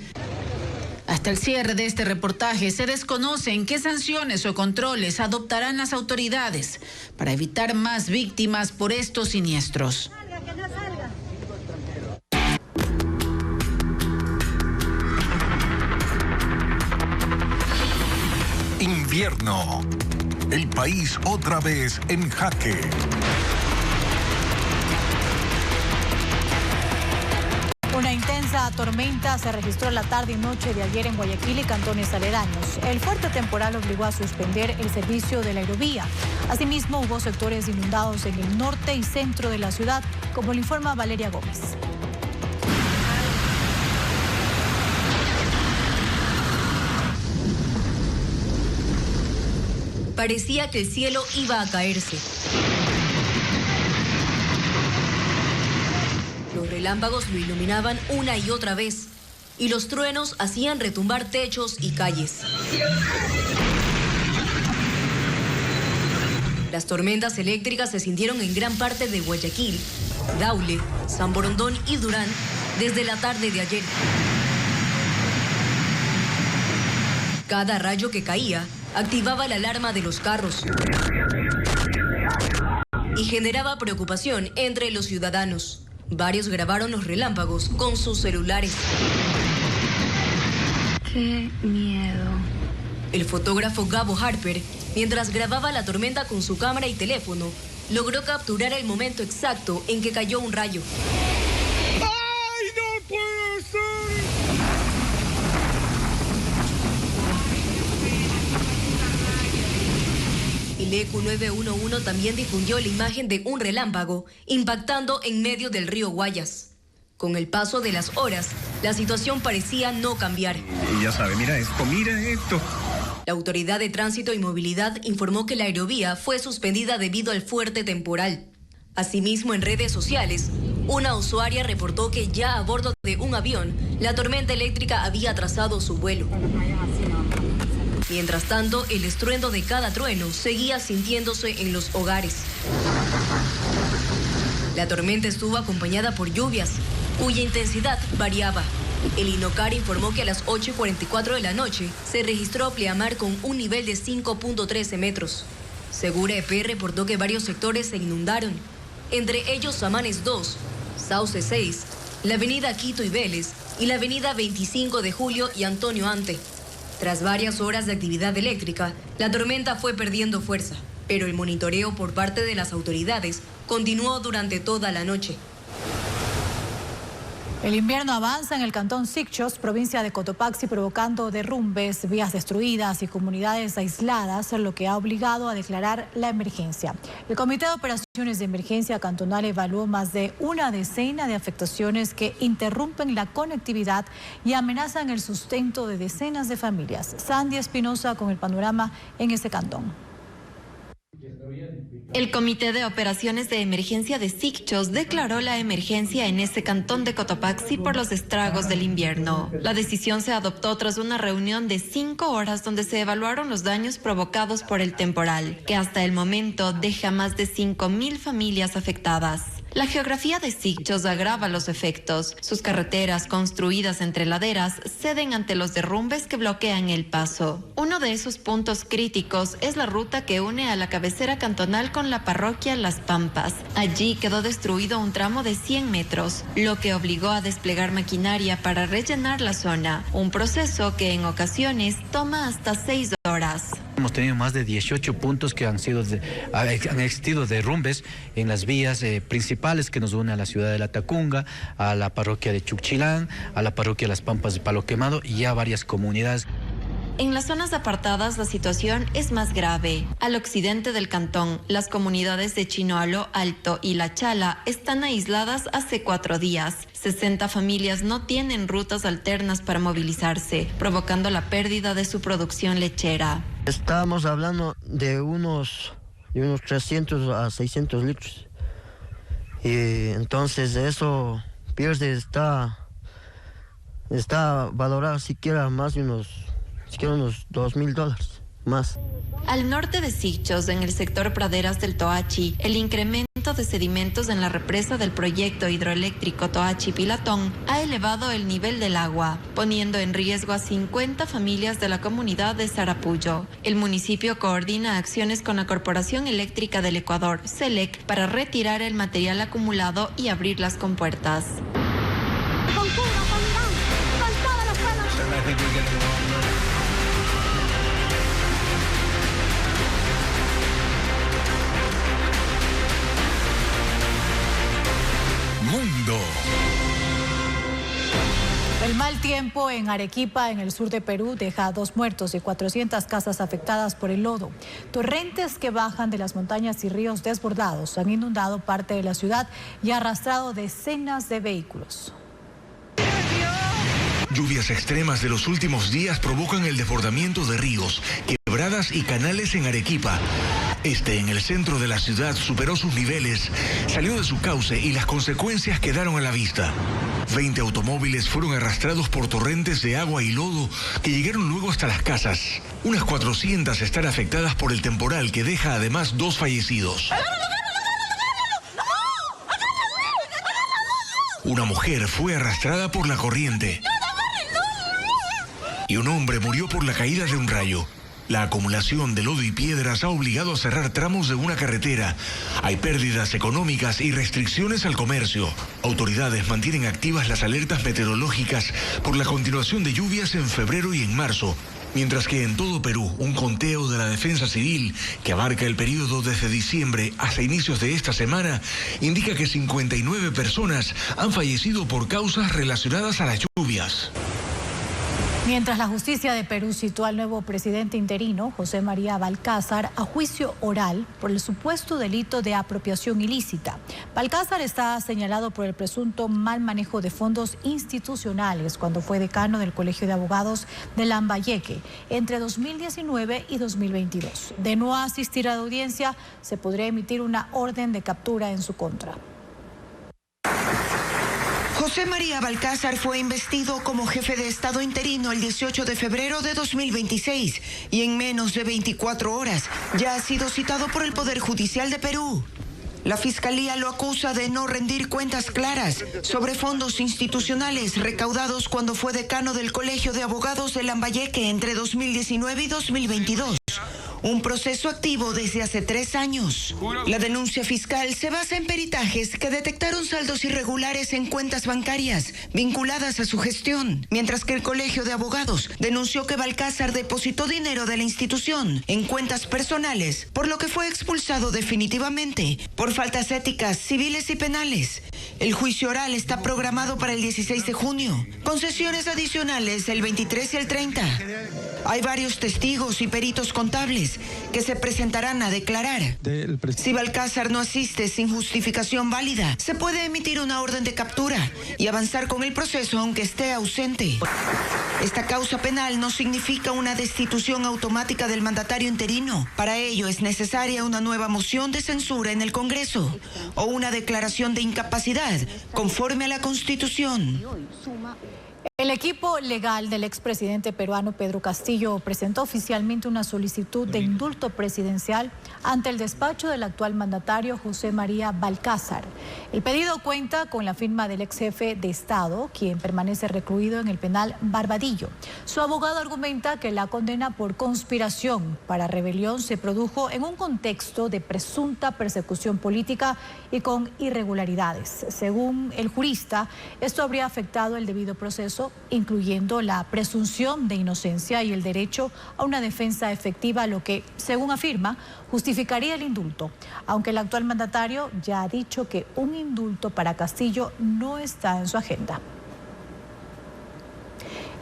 Hasta el cierre de este reportaje se desconocen qué sanciones o controles adoptarán las autoridades para evitar más víctimas por estos siniestros. Invierno. El país otra vez en jaque. Una intensa tormenta se registró la tarde y noche de ayer en Guayaquil y cantones aledaños. El fuerte temporal obligó a suspender el servicio de la aerovía. Asimismo, hubo sectores inundados en el norte y centro de la ciudad, como lo informa Valeria Gómez. Parecía que el cielo iba a caerse. Los relámpagos lo iluminaban una y otra vez, y los truenos hacían retumbar techos y calles. Las tormentas eléctricas se sintieron en gran parte de Guayaquil, Daule, San Borondón y Durán desde la tarde de ayer. Cada rayo que caía activaba la alarma de los carros y generaba preocupación entre los ciudadanos. Varios grabaron los relámpagos con sus celulares. ¡Qué miedo! El fotógrafo Gabo Harper mientras grababa la tormenta con su cámara y teléfono, logró capturar el momento exacto en que cayó un rayo. ¡Ay, no puede ser! El ECU 911 también difundió la imagen de un relámpago impactando en medio del río Guayas. Con el paso de las horas, la situación parecía no cambiar. Y ya sabe, mira esto. La Autoridad de Tránsito y Movilidad informó que la aerovía fue suspendida debido al fuerte temporal. Asimismo, en redes sociales, una usuaria reportó que ya a bordo de un avión, la tormenta eléctrica había atrasado su vuelo. Mientras tanto, el estruendo de cada trueno seguía sintiéndose en los hogares. La tormenta estuvo acompañada por lluvias, cuya intensidad variaba. El INOCAR informó que a las 8:44 de la noche se registró pleamar con un nivel de 5.13 metros. Segura EP reportó que varios sectores se inundaron, entre ellos Samanes 2, Sauce 6, la avenida Quito y Vélez y la avenida 25 de Julio y Antonio Ante. Tras varias horas de actividad eléctrica, la tormenta fue perdiendo fuerza, pero el monitoreo por parte de las autoridades continuó durante toda la noche. El invierno avanza en el cantón Sicchos, provincia de Cotopaxi, provocando derrumbes, vías destruidas y comunidades aisladas, lo que ha obligado a declarar la emergencia. El Comité de Operaciones de Emergencia Cantonal evaluó más de una decena de afectaciones que interrumpen la conectividad y amenazan el sustento de decenas de familias. Sandy Espinosa con el panorama en ese cantón. El Comité de Operaciones de Emergencia de Sicchos declaró la emergencia en este cantón de Cotopaxi por los estragos del invierno. La decisión se adoptó tras una reunión de 5 horas donde se evaluaron los daños provocados por el temporal, que hasta el momento deja más de 5.000 familias afectadas. La geografía de Sicchos agrava los efectos. Sus carreteras, construidas entre laderas, ceden ante los derrumbes que bloquean el paso. Uno de esos puntos críticos es la ruta que une a la cabecera cantonal con la parroquia Las Pampas. Allí quedó destruido un tramo de 100 metros, lo que obligó a desplegar maquinaria para rellenar la zona, un proceso que en ocasiones toma hasta 6 horas. Hemos tenido más de 18 puntos que han existido derrumbes en las vías principales que nos unen a la ciudad de La Tacunga, a la parroquia de Chuquchilán, a la parroquia Las Pampas de Palo Quemado y a varias comunidades. En las zonas apartadas la situación es más grave. Al occidente del cantón, las comunidades de Chinoalo, Alto y La Chala están aisladas hace 4 días. 60 familias no tienen rutas alternas para movilizarse, provocando la pérdida de su producción lechera. Estábamos hablando de unos 300 a 600 litros. Y entonces eso pierde, está valorado siquiera más de unos $2,000 más. Al norte de Sicchos, en el sector Praderas del Toachi, el incremento de sedimentos en la represa del proyecto hidroeléctrico Toachi-Pilatón ha elevado el nivel del agua, poniendo en riesgo a 50 familias de la comunidad de Sarapullo. El municipio coordina acciones con la Corporación Eléctrica del Ecuador, CELEC, para retirar el material acumulado y abrir las compuertas. Mundo. El mal tiempo en Arequipa, en el sur de Perú, deja a 2 muertos y 400 casas afectadas por el lodo. Torrentes que bajan de las montañas y ríos desbordados han inundado parte de la ciudad y arrastrado decenas de vehículos. Lluvias extremas de los últimos días provocan el desbordamiento de ríos, quebradas y canales en Arequipa. En el centro de la ciudad, superó sus niveles, salió de su cauce y las consecuencias quedaron a la vista. 20 automóviles fueron arrastrados por torrentes de agua y lodo que llegaron luego hasta las casas. Unas 400 están afectadas por el temporal que deja además 2 fallecidos. Una mujer fue arrastrada por la corriente y un hombre murió por la caída de un rayo. La acumulación de lodo y piedras ha obligado a cerrar tramos de una carretera. Hay pérdidas económicas y restricciones al comercio. Autoridades mantienen activas las alertas meteorológicas por la continuación de lluvias en febrero y en marzo. Mientras que en todo Perú, un conteo de la Defensa Civil, que abarca el periodo desde diciembre hasta inicios de esta semana, indica que 59 personas han fallecido por causas relacionadas a las lluvias. Mientras la justicia de Perú citó al nuevo presidente interino, José María Balcázar, a juicio oral por el supuesto delito de apropiación ilícita. Balcázar está señalado por el presunto mal manejo de fondos institucionales cuando fue decano del Colegio de Abogados de Lambayeque entre 2019 y 2022. De no asistir a la audiencia, se podría emitir una orden de captura en su contra. José María Balcázar fue investido como jefe de Estado interino el 18 de febrero de 2026 y en menos de 24 horas ya ha sido citado por el Poder Judicial de Perú. La Fiscalía lo acusa de no rendir cuentas claras sobre fondos institucionales recaudados cuando fue decano del Colegio de Abogados de Lambayeque entre 2019 y 2022. Un proceso activo desde hace 3 años. La denuncia fiscal se basa en peritajes que detectaron saldos irregulares en cuentas bancarias vinculadas a su gestión, mientras que el Colegio de Abogados denunció que Balcázar depositó dinero de la institución en cuentas personales, por lo que fue expulsado definitivamente por faltas éticas, civiles y penales. El juicio oral está programado para el 16 de junio, con sesiones adicionales el 23 y el 30. Hay varios testigos y peritos contables que se presentarán a declarar. Si Balcázar no asiste sin justificación válida, se puede emitir una orden de captura y avanzar con el proceso aunque esté ausente. Esta causa penal no significa una destitución automática del mandatario interino. Para ello es necesaria una nueva moción de censura en el Congreso o una declaración de incapacidad conforme a la Constitución. El equipo legal del expresidente peruano Pedro Castillo presentó oficialmente una solicitud de indulto presidencial ante el despacho del actual mandatario José María Balcázar. El pedido cuenta con la firma del ex jefe de Estado, quien permanece recluido en el penal Barbadillo. Su abogado argumenta que la condena por conspiración para rebelión se produjo en un contexto de presunta persecución política y con irregularidades. Según el jurista, esto habría afectado el debido proceso, incluyendo la presunción de inocencia y el derecho a una defensa efectiva, lo que, según afirma, justificaría el indulto, aunque el actual mandatario ya ha dicho que un indulto para Castillo no está en su agenda.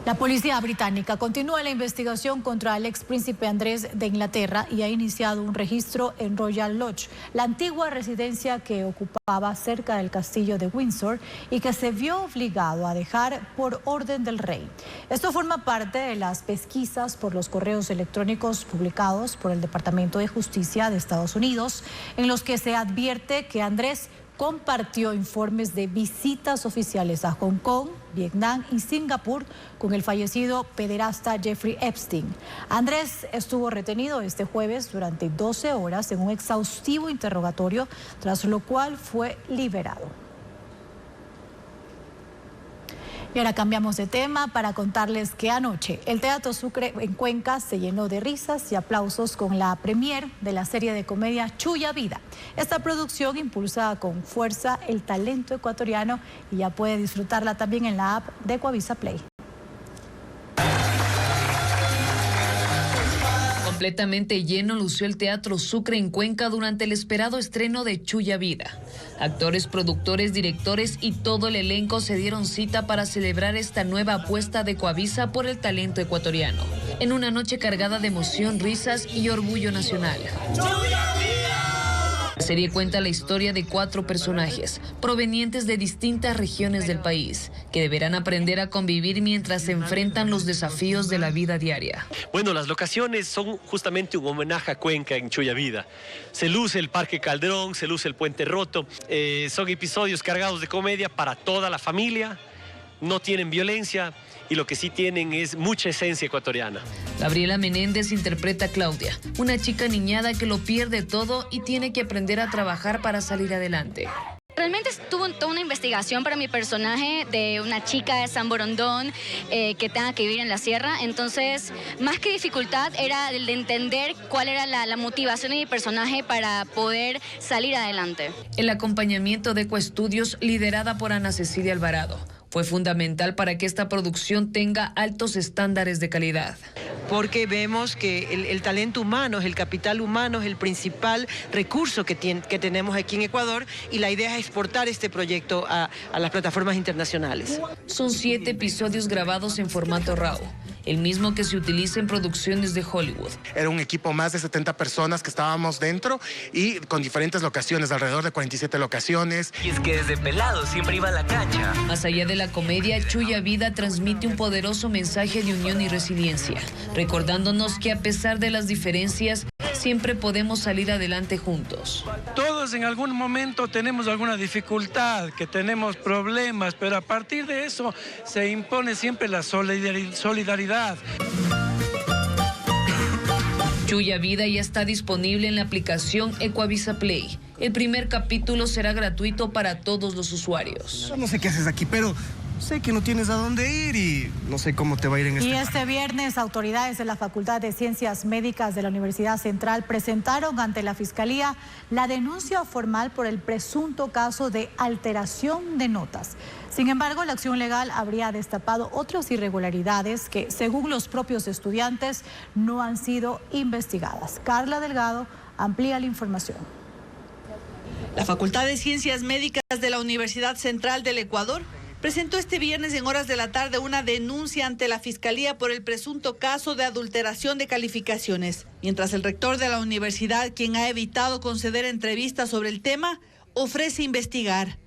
La policía británica continúa la investigación contra el expríncipe Andrés de Inglaterra y ha iniciado un registro en Royal Lodge, la antigua residencia que ocupaba cerca del castillo de Windsor y que se vio obligado a dejar por orden del rey. Esto forma parte de las pesquisas por los correos electrónicos publicados por el Departamento de Justicia de Estados Unidos, en los que se advierte que Andrés compartió informes de visitas oficiales a Hong Kong, Vietnam y Singapur con el fallecido pederasta Jeffrey Epstein. Andrés estuvo retenido este jueves durante 12 horas en un exhaustivo interrogatorio, tras lo cual fue liberado. Y ahora cambiamos de tema para contarles que anoche el Teatro Sucre en Cuenca se llenó de risas y aplausos con la premier de la serie de comedia Chuya Vida. Esta producción impulsa con fuerza el talento ecuatoriano y ya puede disfrutarla también en la app de Cuavisa Play. Completamente lleno lució el Teatro Sucre en Cuenca durante el esperado estreno de Chuya Vida. Actores, productores, directores y todo el elenco se dieron cita para celebrar esta nueva apuesta de Cuavisa por el talento ecuatoriano, en una noche cargada de emoción, risas y orgullo nacional. La serie cuenta la historia de 4 personajes provenientes de distintas regiones del país que deberán aprender a convivir mientras se enfrentan los desafíos de la vida diaria. Bueno, las locaciones son justamente un homenaje a Cuenca en Chuya Vida. Se luce el Parque Calderón, se luce el Puente Roto. Son episodios cargados de comedia para toda la familia, no tienen violencia y lo que sí tienen es mucha esencia ecuatoriana. Gabriela Menéndez interpreta a Claudia, una chica niñada que lo pierde todo y tiene que aprender a trabajar para salir adelante. Realmente estuvo toda una investigación para mi personaje de una chica de San Borondón que tenga que vivir en la sierra. Entonces, más que dificultad, era el de entender cuál era la motivación de mi personaje para poder salir adelante. El acompañamiento de Ecoestudios, liderada por Ana Cecilia Alvarado, fue fundamental para que esta producción tenga altos estándares de calidad. porque vemos que el talento humano, el capital humano es el principal recurso que tenemos aquí en Ecuador, y la idea es exportar este proyecto a las plataformas internacionales. Son 7 episodios grabados en formato RAW, el mismo que se utiliza en producciones de Hollywood. Era un equipo más de 70 personas que estábamos dentro y con diferentes locaciones, alrededor de 47 locaciones. Y es que desde pelado siempre iba a la cancha. Más allá de la comedia, Chuya Vida transmite un poderoso mensaje de unión y resiliencia, recordándonos que a pesar de las diferencias, siempre podemos salir adelante juntos. Todos en algún momento tenemos alguna dificultad, que tenemos problemas, pero a partir de eso se impone siempre la solidaridad. Chuya Vida ya está disponible en la aplicación Ecuavisa Play. El primer capítulo será gratuito para todos los usuarios. Yo no sé qué haces aquí, pero sé que no tienes a dónde ir y no sé cómo te va a ir en este. Y este viernes, autoridades de la Facultad de Ciencias Médicas de la Universidad Central presentaron ante la Fiscalía la denuncia formal por el presunto caso de alteración de notas. Sin embargo, la acción legal habría destapado otras irregularidades que, según los propios estudiantes, no han sido investigadas. Carla Delgado amplía la información. La Facultad de Ciencias Médicas de la Universidad Central del Ecuador presentó este viernes en horas de la tarde una denuncia ante la Fiscalía por el presunto caso de adulteración de calificaciones, mientras el rector de la universidad, quien ha evitado conceder entrevistas sobre el tema, ofrece investigar.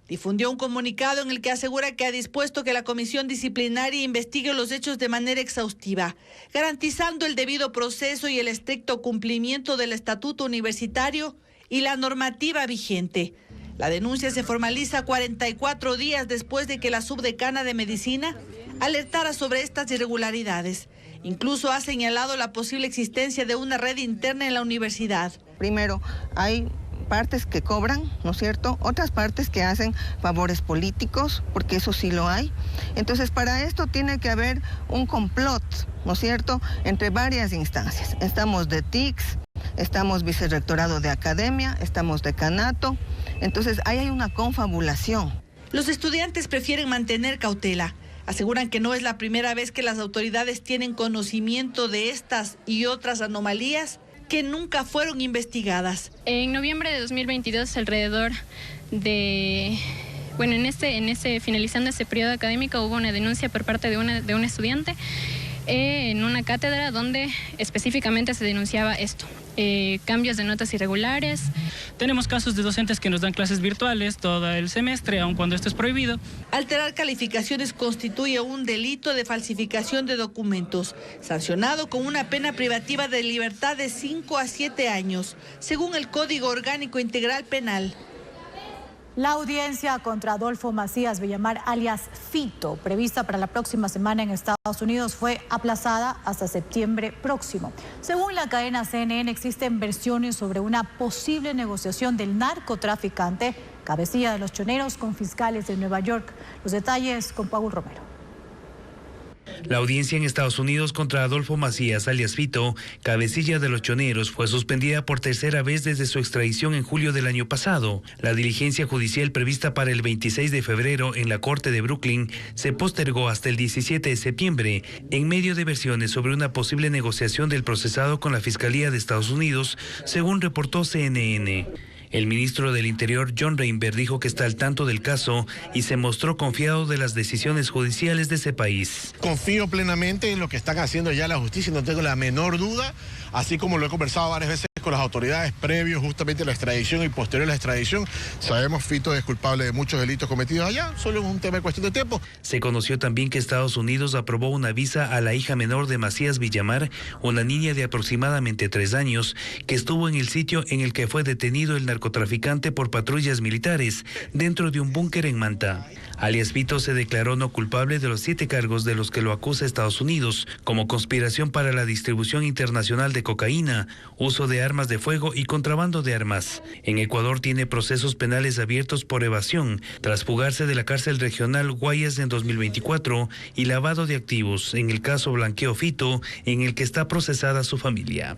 Difundió un comunicado en el que asegura que ha dispuesto que la comisión disciplinaria investigue los hechos de manera exhaustiva, garantizando el debido proceso y el estricto cumplimiento del estatuto universitario y la normativa vigente. La denuncia se formaliza 44 días después de que la subdecana de Medicina alertara sobre estas irregularidades. Incluso ha señalado la posible existencia de una red interna en la universidad. Primero, hay partes que cobran, ¿no es cierto? Otras partes que hacen favores políticos, porque eso sí lo hay. Entonces, para esto tiene que haber un complot, ¿no es cierto?, entre varias instancias. Estamos de TICS, estamos vicerrectorado de academia, estamos decanato. Entonces, ahí hay una confabulación. Los estudiantes prefieren mantener cautela. Aseguran que no es la primera vez que las autoridades tienen conocimiento de estas y otras anomalías que nunca fueron investigadas. En noviembre de 2022, alrededor de... finalizando ese periodo académico, hubo una denuncia por parte de un estudiante en una cátedra donde específicamente se denunciaba esto, cambios de notas irregulares. Tenemos casos de docentes que nos dan clases virtuales todo el semestre, aun cuando esto es prohibido. Alterar calificaciones constituye un delito de falsificación de documentos, sancionado con una pena privativa de libertad de 5 a 7 años, según el Código Orgánico Integral Penal. La audiencia contra Adolfo Macías Villamar, alias Fito, prevista para la próxima semana en Estados Unidos, fue aplazada hasta septiembre próximo. Según la cadena CNN, existen versiones sobre una posible negociación del narcotraficante, cabecilla de los choneros, con fiscales de Nueva York. Los detalles con Paul Romero. La audiencia en Estados Unidos contra Adolfo Macías, alias Fito, cabecilla de los choneros, fue suspendida por tercera vez desde su extradición en julio del año pasado. La diligencia judicial prevista para el 26 de febrero en la Corte de Brooklyn se postergó hasta el 17 de septiembre, en medio de versiones sobre una posible negociación del procesado con la Fiscalía de Estados Unidos, según reportó CNN. El ministro del Interior, John Reinberg, dijo que está al tanto del caso y se mostró confiado de las decisiones judiciales de ese país. Confío plenamente en lo que están haciendo ya la justicia, no tengo la menor duda, así como lo he conversado varias veces con las autoridades previos justamente a la extradición y posterior a la extradición. Sabemos Fito es culpable de muchos delitos cometidos allá, solo es un tema de cuestión de tiempo. Se conoció también que Estados Unidos aprobó una visa a la hija menor de Macías Villamar, una niña de aproximadamente 3 años, que estuvo en el sitio en el que fue detenido el narcotraficante por patrullas militares, dentro de un búnker en Manta. Alias Fito se declaró no culpable de los 7 cargos de los que lo acusa Estados Unidos, como conspiración para la distribución internacional de cocaína, uso de armas de fuego y contrabando de armas. En Ecuador tiene procesos penales abiertos por evasión, tras fugarse de la cárcel regional Guayas en 2024 y lavado de activos, en el caso Blanqueo Fito, en el que está procesada su familia.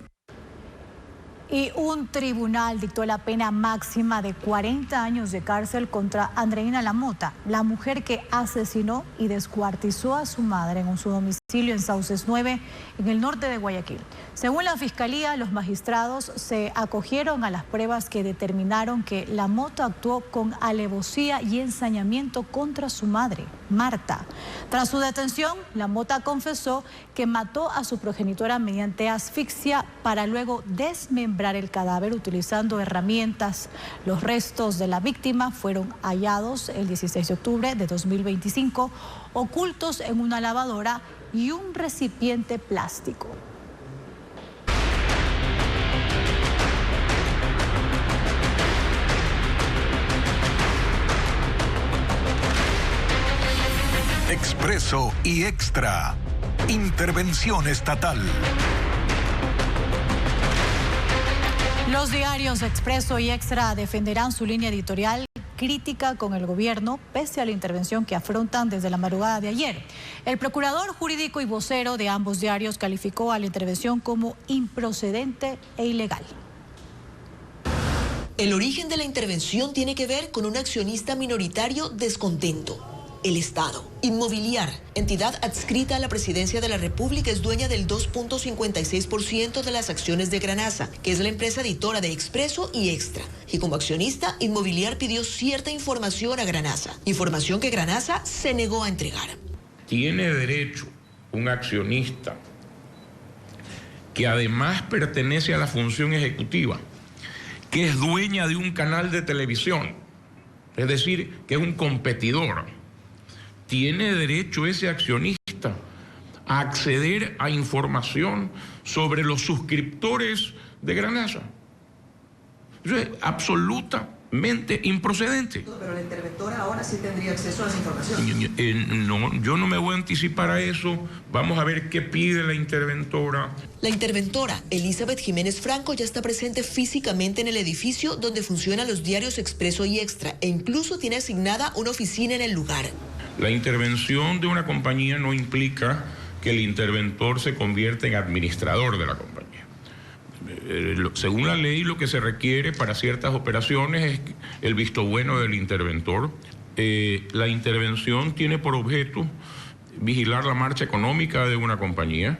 Y un tribunal dictó la pena máxima de 40 años de cárcel contra Andreina Lamota, la mujer que asesinó y descuartizó a su madre en su domicilio. en Sauces 9, en el norte de Guayaquil. Según la Fiscalía, los magistrados se acogieron a las pruebas que determinaron que la moto actuó con alevosía y ensañamiento contra su madre, Marta. Tras su detención, la mota confesó que mató a su progenitora mediante asfixia para luego desmembrar el cadáver utilizando herramientas. Los restos de la víctima fueron hallados el 16 de octubre de 2025, ocultos en una lavadora y un recipiente plástico. Expreso y Extra. Intervención estatal. Los diarios Expreso y Extra defenderán su línea editorial crítica con el gobierno, pese a la intervención que afrontan desde la madrugada de ayer. El procurador jurídico y vocero de ambos diarios calificó a la intervención como improcedente e ilegal. El origen de la intervención tiene que ver con un accionista minoritario descontento. El Estado. Inmobiliar, entidad adscrita a la Presidencia de la República, es dueña del 2.56% de las acciones de Granasa, que es la empresa editora de Expreso y Extra. Y como accionista, Inmobiliar pidió cierta información a Granasa, información que Granasa se negó a entregar. Tiene derecho un accionista que además pertenece a la función ejecutiva, que es dueña de un canal de televisión, es decir, que es un competidor. ¿Tiene derecho ese accionista a acceder a información sobre los suscriptores de Granasa? Eso es absolutamente improcedente. Pero la interventora ahora sí tendría acceso a esa información. No, yo no me voy a anticipar a eso. Vamos a ver qué pide la interventora. La interventora, Elizabeth Jiménez Franco, ya está presente físicamente en el edificio donde funcionan los diarios Expreso y Extra e incluso tiene asignada una oficina en el lugar. La intervención de una compañía no implica que el interventor se convierta en administrador de la compañía. Según la ley, lo que se requiere para ciertas operaciones es el visto bueno del interventor. La intervención tiene por objeto vigilar la marcha económica de una compañía.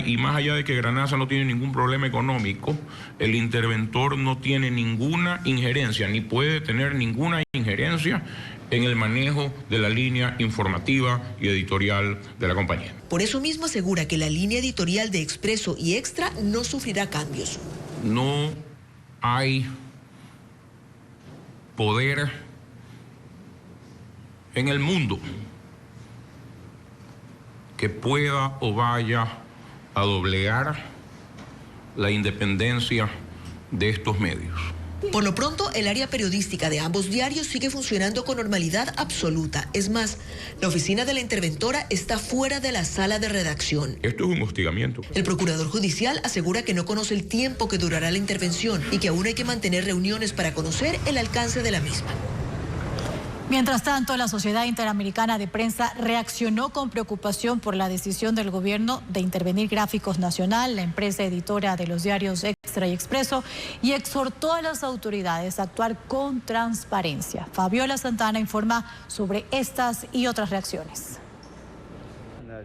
Y más allá de que Granasa no tiene ningún problema económico, el interventor no tiene ninguna injerencia, ni puede tener ninguna injerencia en el manejo de la línea informativa y editorial de la compañía. Por eso mismo asegura que la línea editorial de Expreso y Extra no sufrirá cambios. No hay poder en el mundo que pueda o vaya a doblegar la independencia de estos medios. Por lo pronto, el área periodística de ambos diarios sigue funcionando con normalidad absoluta. Es más, la oficina de la interventora está fuera de la sala de redacción. Esto es un hostigamiento. El procurador judicial asegura que no conoce el tiempo que durará la intervención y que aún hay que mantener reuniones para conocer el alcance de la misma. Mientras tanto, la Sociedad Interamericana de Prensa reaccionó con preocupación por la decisión del gobierno de intervenir Gráficos Nacional, la empresa editora de los diarios Extra y Expreso, y exhortó a las autoridades a actuar con transparencia. Fabiola Santana informa sobre estas y otras reacciones.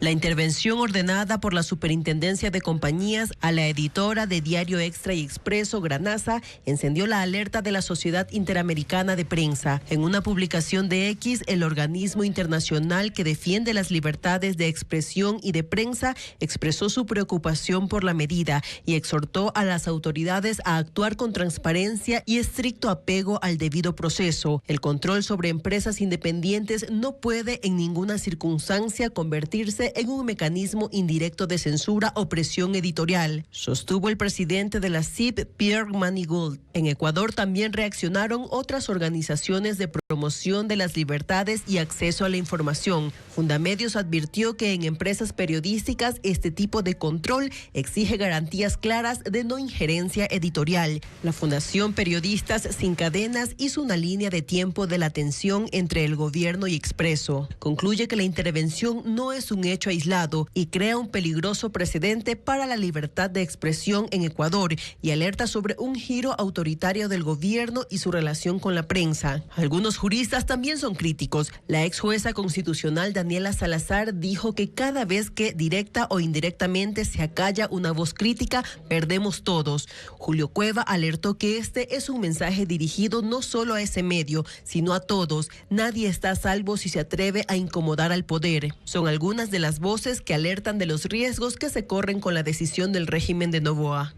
La intervención ordenada por la Superintendencia de Compañías a la editora de Diario Extra y Expreso, Granasa, encendió la alerta de la Sociedad Interamericana de Prensa. En una publicación de X, el organismo internacional que defiende las libertades de expresión y de prensa expresó su preocupación por la medida y exhortó a las autoridades a actuar con transparencia y estricto apego al debido proceso. El control sobre empresas independientes no puede en ninguna circunstancia convertirse en un mecanismo indirecto de censura o presión editorial, sostuvo el presidente de la CIP, Pierre Manigault. En Ecuador también reaccionaron otras organizaciones de promoción de las libertades y acceso a la información. Fundamedios advirtió que en empresas periodísticas este tipo de control exige garantías claras de no injerencia editorial. La Fundación Periodistas Sin Cadenas hizo una línea de tiempo de la tensión entre el gobierno y Expreso. Concluye que la intervención no es un hecho hecho aislado y crea un peligroso precedente para la libertad de expresión en Ecuador y alerta sobre un giro autoritario del gobierno y su relación con la prensa. Algunos juristas también son críticos. La ex jueza constitucional Daniela Salazar dijo que cada vez que directa o indirectamente se acalla una voz crítica, perdemos todos. Julio Cueva alertó que este es un mensaje dirigido no solo a ese medio, sino a todos. Nadie está a salvo si se atreve a incomodar al poder. Son algunas de las voces que alertan de los riesgos que se corren con la decisión del régimen de Noboa.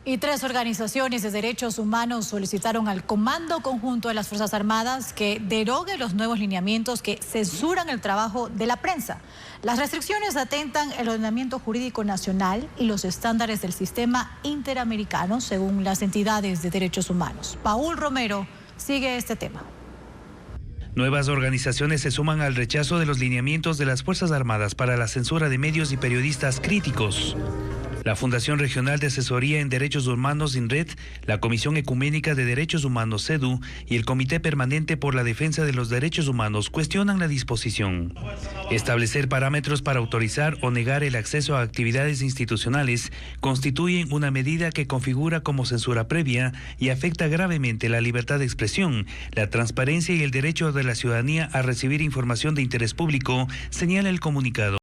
Y 3 organizaciones de derechos humanos solicitaron al Comando Conjunto de las Fuerzas Armadas que derogue los nuevos lineamientos que censuran el trabajo de la prensa. Las restricciones atentan el ordenamiento jurídico nacional y los estándares del sistema interamericano, según las entidades de derechos humanos. Paul Romero sigue este tema. Nuevas organizaciones se suman al rechazo de los lineamientos de las Fuerzas Armadas para la censura de medios y periodistas críticos. La Fundación Regional de Asesoría en Derechos Humanos, INRED, la Comisión Ecuménica de Derechos Humanos, CEDU, y el Comité Permanente por la Defensa de los Derechos Humanos cuestionan la disposición. Establecer parámetros para autorizar o negar el acceso a actividades institucionales constituyen una medida que configura como censura previa y afecta gravemente la libertad de expresión, la transparencia y el derecho de la ciudadanía a recibir información de interés público, señala el comunicado.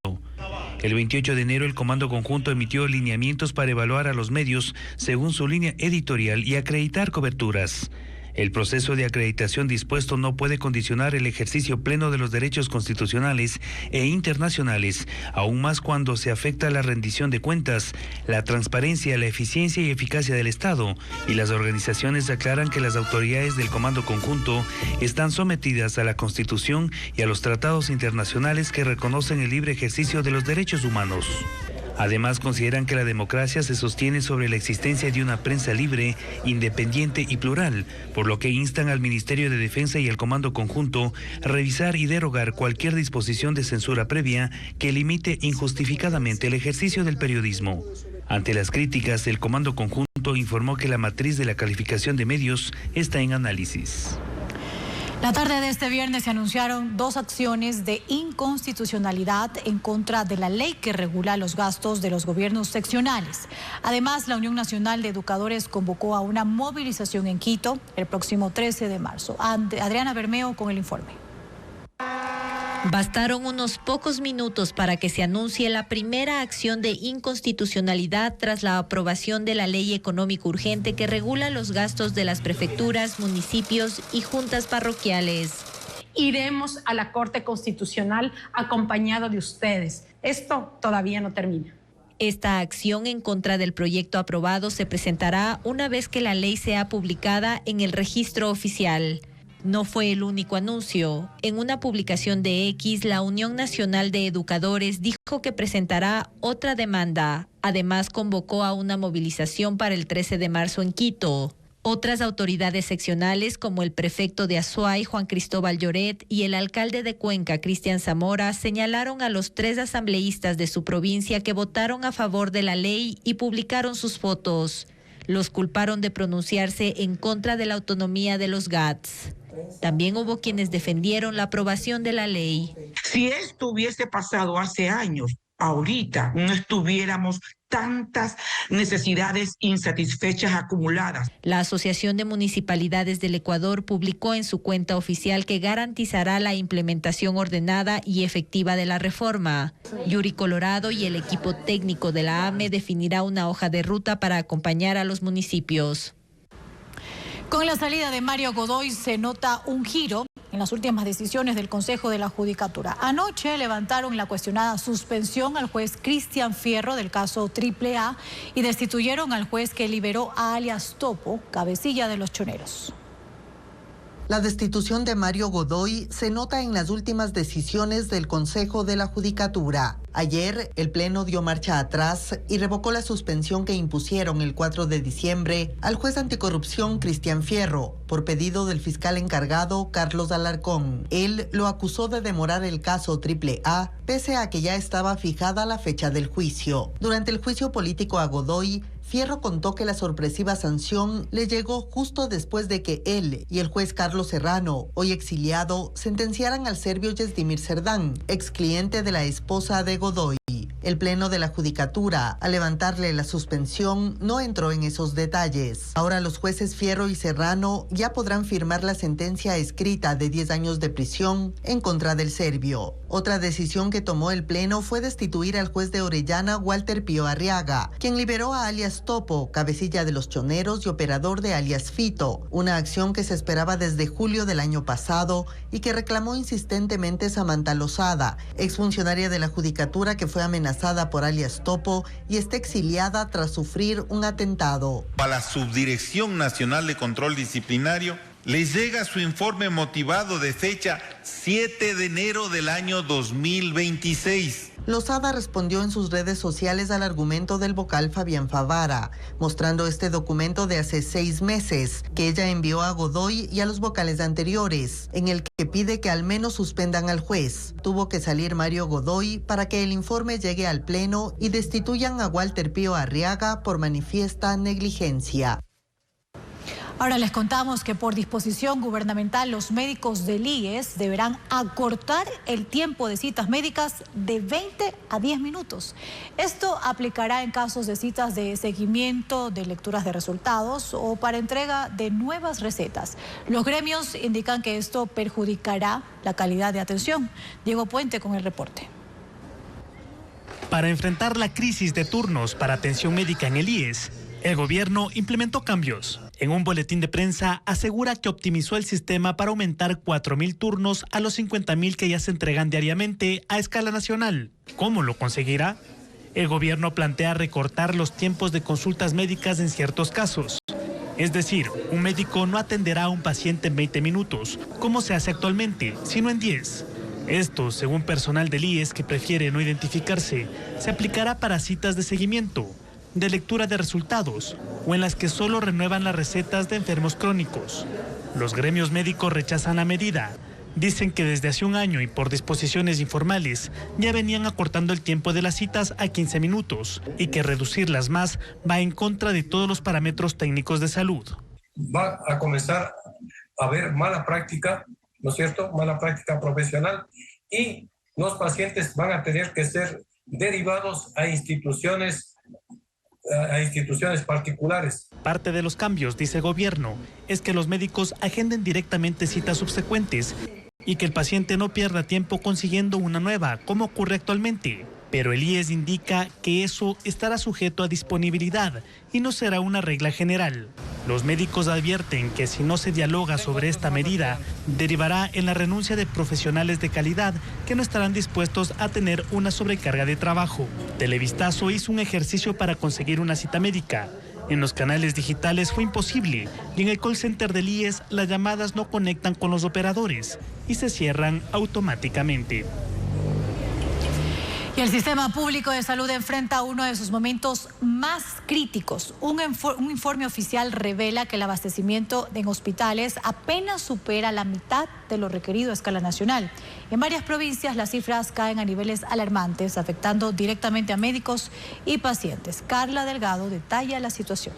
El 28 de enero el Comando Conjunto emitió lineamientos para evaluar a los medios según su línea editorial y acreditar coberturas. El proceso de acreditación dispuesto no puede condicionar el ejercicio pleno de los derechos constitucionales e internacionales, aún más cuando se afecta la rendición de cuentas, la transparencia, la eficiencia y eficacia del Estado, y las organizaciones aclaran que las autoridades del Comando Conjunto están sometidas a la Constitución y a los tratados internacionales que reconocen el libre ejercicio de los derechos humanos. Además, consideran que la democracia se sostiene sobre la existencia de una prensa libre, independiente y plural, por lo que instan al Ministerio de Defensa y al Comando Conjunto a revisar y derogar cualquier disposición de censura previa que limite injustificadamente el ejercicio del periodismo. Ante las críticas, el Comando Conjunto informó que la matriz de la calificación de medios está en análisis. La tarde de este viernes se anunciaron 2 acciones de inconstitucionalidad en contra de la ley que regula los gastos de los gobiernos seccionales. Además, la Unión Nacional de Educadores convocó a una movilización en Quito el próximo 13 de marzo. Adriana Bermeo con el informe. Bastaron unos pocos minutos para que se anuncie la primera acción de inconstitucionalidad tras la aprobación de la ley económica urgente que regula los gastos de las prefecturas, municipios y juntas parroquiales. Iremos a la Corte Constitucional acompañado de ustedes. Esto todavía no termina. Esta acción en contra del proyecto aprobado se presentará una vez que la ley sea publicada en el registro oficial. No fue el único anuncio. En una publicación de X, la Unión Nacional de Educadores dijo que presentará otra demanda. Además, convocó a una movilización para el 13 de marzo en Quito. Otras autoridades seccionales, como el prefecto de Azuay, Juan Cristóbal Lloret, y el alcalde de Cuenca, Cristian Zamora, señalaron a los 3 asambleístas de su provincia que votaron a favor de la ley y publicaron sus fotos. Los culparon de pronunciarse en contra de la autonomía de los GATS. También hubo quienes defendieron la aprobación de la ley. Si esto hubiese pasado hace años, ahorita no estuviéramos tantas necesidades insatisfechas acumuladas. La Asociación de Municipalidades del Ecuador publicó en su cuenta oficial que garantizará la implementación ordenada y efectiva de la reforma. Yuri Colorado y el equipo técnico de la AME definirá una hoja de ruta para acompañar a los municipios. Con la salida de Mario Godoy se nota un giro en las últimas decisiones del Consejo de la Judicatura. Anoche levantaron la cuestionada suspensión al juez Cristian Fierro del caso AAA y destituyeron al juez que liberó a alias Topo, cabecilla de los choneros. La destitución de Mario Godoy se nota en las últimas decisiones del Consejo de la Judicatura. Ayer, el Pleno dio marcha atrás y revocó la suspensión que impusieron el 4 de diciembre al juez anticorrupción Cristian Fierro, por pedido del fiscal encargado Carlos Alarcón. Él lo acusó de demorar el caso AAA, pese a que ya estaba fijada la fecha del juicio. Durante el juicio político a Godoy, Fierro contó que la sorpresiva sanción le llegó justo después de que él y el juez Carlos Serrano, hoy exiliado, sentenciaran al serbio Yesdimir Serdán, ex cliente de la esposa de Godoy. El Pleno de la Judicatura, al levantarle la suspensión, no entró en esos detalles. Ahora los jueces Fierro y Serrano ya podrán firmar la sentencia escrita de 10 años de prisión en contra del serbio. Otra decisión que tomó el Pleno fue destituir al juez de Orellana, Walter Pío Arriaga, quien liberó a alias Topo, cabecilla de los choneros y operador de alias Fito, una acción que se esperaba desde julio del año pasado y que reclamó insistentemente Samantha Lozada, exfuncionaria de la Judicatura que fue amenazada por alias Topo y está exiliada tras sufrir un atentado. A la Subdirección Nacional de Control Disciplinario les llega su informe motivado de fecha 7 de enero del año 2026. Lozada respondió en sus redes sociales al argumento del vocal Fabián Favara, mostrando este documento de hace 6 meses que ella envió a Godoy y a los vocales anteriores, en el que pide que al menos suspendan al juez. Tuvo que salir Mario Godoy para que el informe llegue al Pleno y destituyan a Walter Pío Arriaga por manifiesta negligencia. Ahora les contamos que por disposición gubernamental los médicos del IES deberán acortar el tiempo de citas médicas de 20 a 10 minutos. Esto aplicará en casos de citas de seguimiento, de lecturas de resultados o para entrega de nuevas recetas. Los gremios indican que esto perjudicará la calidad de atención. Diego Puente con el reporte. Para enfrentar la crisis de turnos para atención médica en el IES, el gobierno implementó cambios. En un boletín de prensa asegura que optimizó el sistema para aumentar 4.000 turnos a los 50.000 que ya se entregan diariamente a escala nacional. ¿Cómo lo conseguirá? El gobierno plantea recortar los tiempos de consultas médicas en ciertos casos. Es decir, un médico no atenderá a un paciente en 20 minutos, como se hace actualmente, sino en 10. Esto, según personal del IES que prefiere no identificarse, se aplicará para citas de seguimiento, de lectura de resultados o en las que solo renuevan las recetas de enfermos crónicos. Los gremios médicos rechazan la medida. Dicen que desde hace un año y por disposiciones informales ya venían acortando el tiempo de las citas a 15 minutos y que reducirlas más va en contra de todos los parámetros técnicos de salud. Va a comenzar a haber mala práctica, ¿no es cierto? Mala práctica profesional y los pacientes van a tener que ser derivados a instituciones particulares. Parte de los cambios, dice el gobierno, es que los médicos agenden directamente citas subsecuentes y que el paciente no pierda tiempo consiguiendo una nueva, como ocurre actualmente. Pero el IES indica que eso estará sujeto a disponibilidad y no será una regla general. Los médicos advierten que si no se dialoga sobre esta medida, derivará en la renuncia de profesionales de calidad que no estarán dispuestos a tener una sobrecarga de trabajo. Televistazo hizo un ejercicio para conseguir una cita médica. En los canales digitales fue imposible y en el call center del IES las llamadas no conectan con los operadores y se cierran automáticamente. Y el sistema público de salud enfrenta uno de sus momentos más críticos. Un informe oficial revela que el abastecimiento en hospitales apenas supera la mitad de lo requerido a escala nacional. En varias provincias las cifras caen a niveles alarmantes, afectando directamente a médicos y pacientes. Carla Delgado detalla la situación.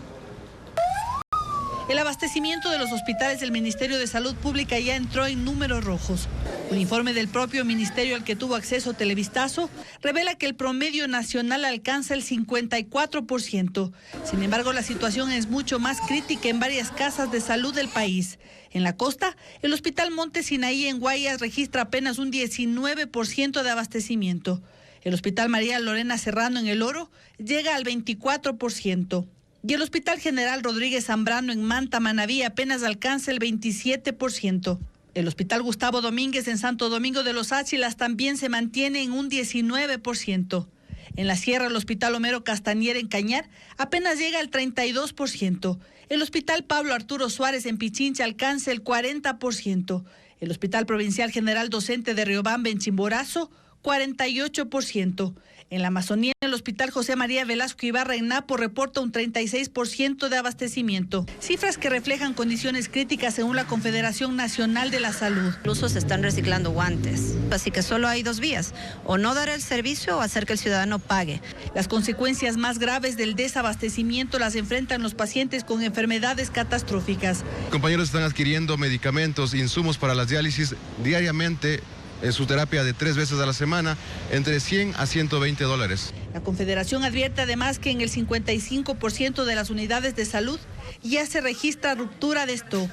El abastecimiento de los hospitales del Ministerio de Salud Pública ya entró en números rojos. Un informe del propio ministerio al que tuvo acceso Televistazo revela que el promedio nacional alcanza el 54%. Sin embargo, la situación es mucho más crítica en varias casas de salud del país. En la costa, el Hospital Monte Sinaí en Guayas registra apenas un 19% de abastecimiento. El Hospital María Lorena Serrano en El Oro llega al 24%. Y el Hospital General Rodríguez Zambrano en Manta, Manabí, apenas alcanza el 27%. El Hospital Gustavo Domínguez en Santo Domingo de los Áchilas también se mantiene en un 19%. En la Sierra, el Hospital Homero Castañer en Cañar apenas llega al 32%. El Hospital Pablo Arturo Suárez en Pichincha alcanza el 40%. El Hospital Provincial General Docente de Riobamba en Chimborazo, 48%. En la Amazonía, el Hospital José María Velasco Ibarra en Napo reporta un 36% de abastecimiento, cifras que reflejan condiciones críticas según la Confederación Nacional de la Salud. Incluso se están reciclando guantes, así que solo hay dos vías, o no dar el servicio o hacer que el ciudadano pague. Las consecuencias más graves del desabastecimiento las enfrentan los pacientes con enfermedades catastróficas. Compañeros están adquiriendo medicamentos, insumos para las diálisis diariamente en su terapia de 3 veces a la semana, entre $100 a $120. La Confederación advierte además que en el 55% de las unidades de salud ya se registra ruptura de stock.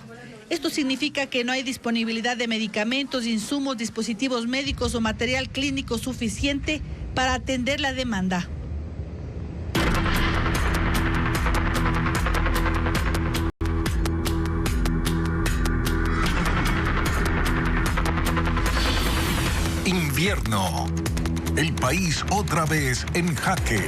Esto significa que no hay disponibilidad de medicamentos, insumos, dispositivos médicos o material clínico suficiente para atender la demanda. Invierno. El país otra vez en jaque.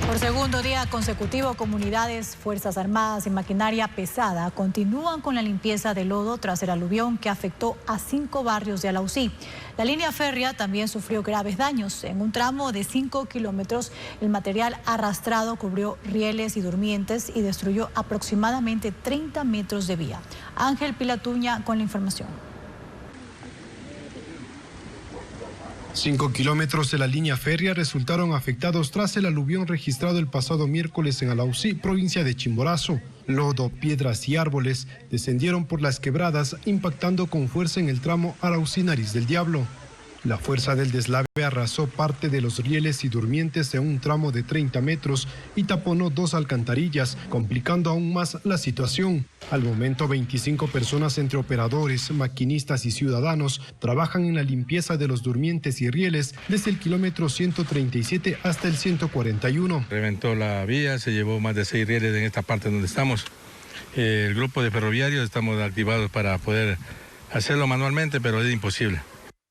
Por segundo día consecutivo, comunidades, Fuerzas Armadas y maquinaria pesada continúan con la limpieza de lodo tras el aluvión que afectó a 5 barrios de Alausí. La línea férrea también sufrió graves daños. En un tramo de 5 kilómetros, el material arrastrado cubrió rieles y durmientes y destruyó aproximadamente 30 metros de vía. Ángel Pilatuña con la información. 5 kilómetros de la línea férrea resultaron afectados tras el aluvión registrado el pasado miércoles en Alausí, provincia de Chimborazo. Lodo, piedras y árboles descendieron por las quebradas, impactando con fuerza en el tramo Alausí-Nariz del Diablo. La fuerza del deslave arrasó parte de los rieles y durmientes en un tramo de 30 metros y taponó 2 alcantarillas, complicando aún más la situación. Al momento, 25 personas entre operadores, maquinistas y ciudadanos trabajan en la limpieza de los durmientes y rieles desde el kilómetro 137 hasta el 141. Reventó la vía, se llevó más de 6 rieles en esta parte donde estamos. El grupo de ferroviarios estamos activados para poder hacerlo manualmente, pero es imposible.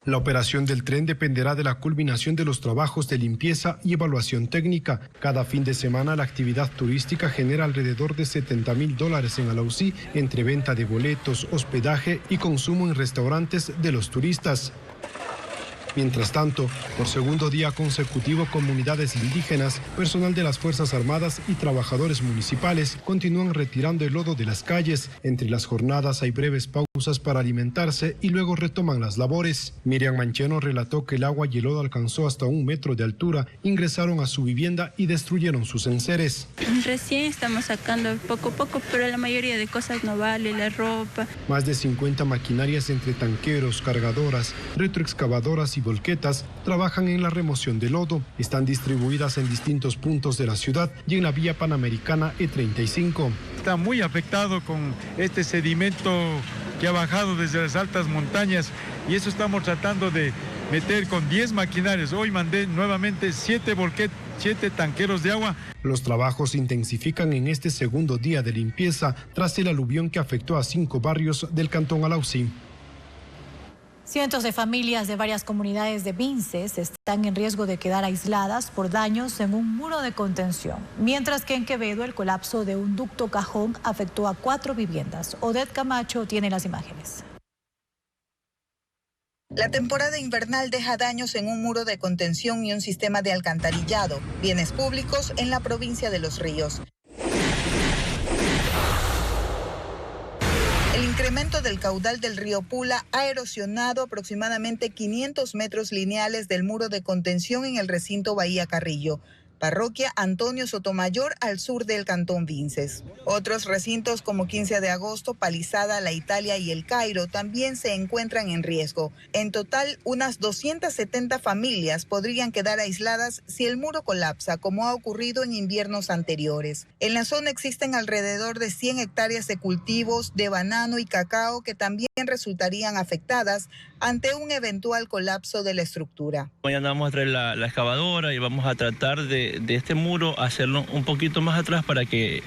La operación del tren dependerá de la culminación de los trabajos de limpieza y evaluación técnica. Cada fin de semana la actividad turística genera alrededor de $70,000 en Alausí entre venta de boletos, hospedaje y consumo en restaurantes de los turistas. Mientras tanto, por segundo día consecutivo, comunidades indígenas, personal de las Fuerzas Armadas y trabajadores municipales continúan retirando el lodo de las calles. Entre las jornadas hay breves pausas para alimentarse y luego retoman las labores. Miriam Mancheno relató que el agua y el lodo alcanzó hasta 1 metro de altura, ingresaron a su vivienda y destruyeron sus enseres. Recién estamos sacando poco a poco, pero la mayoría de cosas no vale, la ropa. Más de 50 maquinarias entre tanqueros, cargadoras, retroexcavadoras y volquetas trabajan en la remoción de lodo. Están distribuidas en distintos puntos de la ciudad y en la vía panamericana E35. Está muy afectado con este sedimento que ha bajado desde las altas montañas y eso estamos tratando de meter con 10 maquinarias. Hoy mandé nuevamente 7 tanqueros de agua. Los trabajos se intensifican en este segundo día de limpieza tras el aluvión que afectó a 5 barrios del cantón Alausí. Cientos de familias de varias comunidades de Vinces están en riesgo de quedar aisladas por daños en un muro de contención, mientras que en Quevedo el colapso de un ducto cajón afectó a 4 viviendas. Odette Camacho tiene las imágenes. La temporada invernal deja daños en un muro de contención y un sistema de alcantarillado, bienes públicos en la provincia de Los Ríos. El incremento del caudal del río Pula ha erosionado aproximadamente 500 metros lineales del muro de contención en el recinto Bahía Carrillo, parroquia Antonio Sotomayor al sur del cantón Vinces. Otros recintos como 15 de agosto, Palizada, La Italia y El Cairo también se encuentran en riesgo. En total, unas 270 familias podrían quedar aisladas si el muro colapsa, como ha ocurrido en inviernos anteriores. En la zona existen alrededor de 100 hectáreas de cultivos de banano y cacao que también resultarían afectadas ante un eventual colapso de la estructura. Mañana vamos a traer la excavadora y vamos a tratar de este muro hacerlo un poquito más atrás para que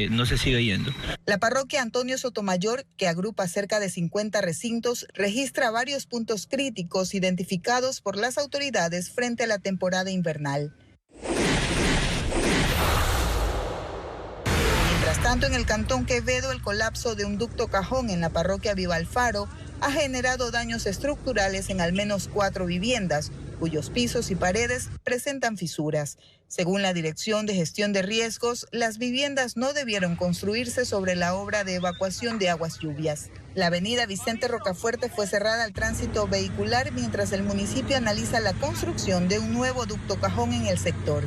no se siga yendo. La parroquia Antonio Sotomayor, que agrupa cerca de 50 recintos, registra varios puntos críticos identificados por las autoridades frente a la temporada invernal. Mientras tanto, en el cantón Quevedo, el colapso de un ducto cajón en la parroquia Viva Alfaro ha generado daños estructurales en al menos 4 viviendas, cuyos pisos y paredes presentan fisuras. Según la Dirección de Gestión de Riesgos, las viviendas no debieron construirse sobre la obra de evacuación de aguas lluvias. La avenida Vicente Rocafuerte fue cerrada al tránsito vehicular mientras el municipio analiza la construcción de un nuevo ducto cajón en el sector.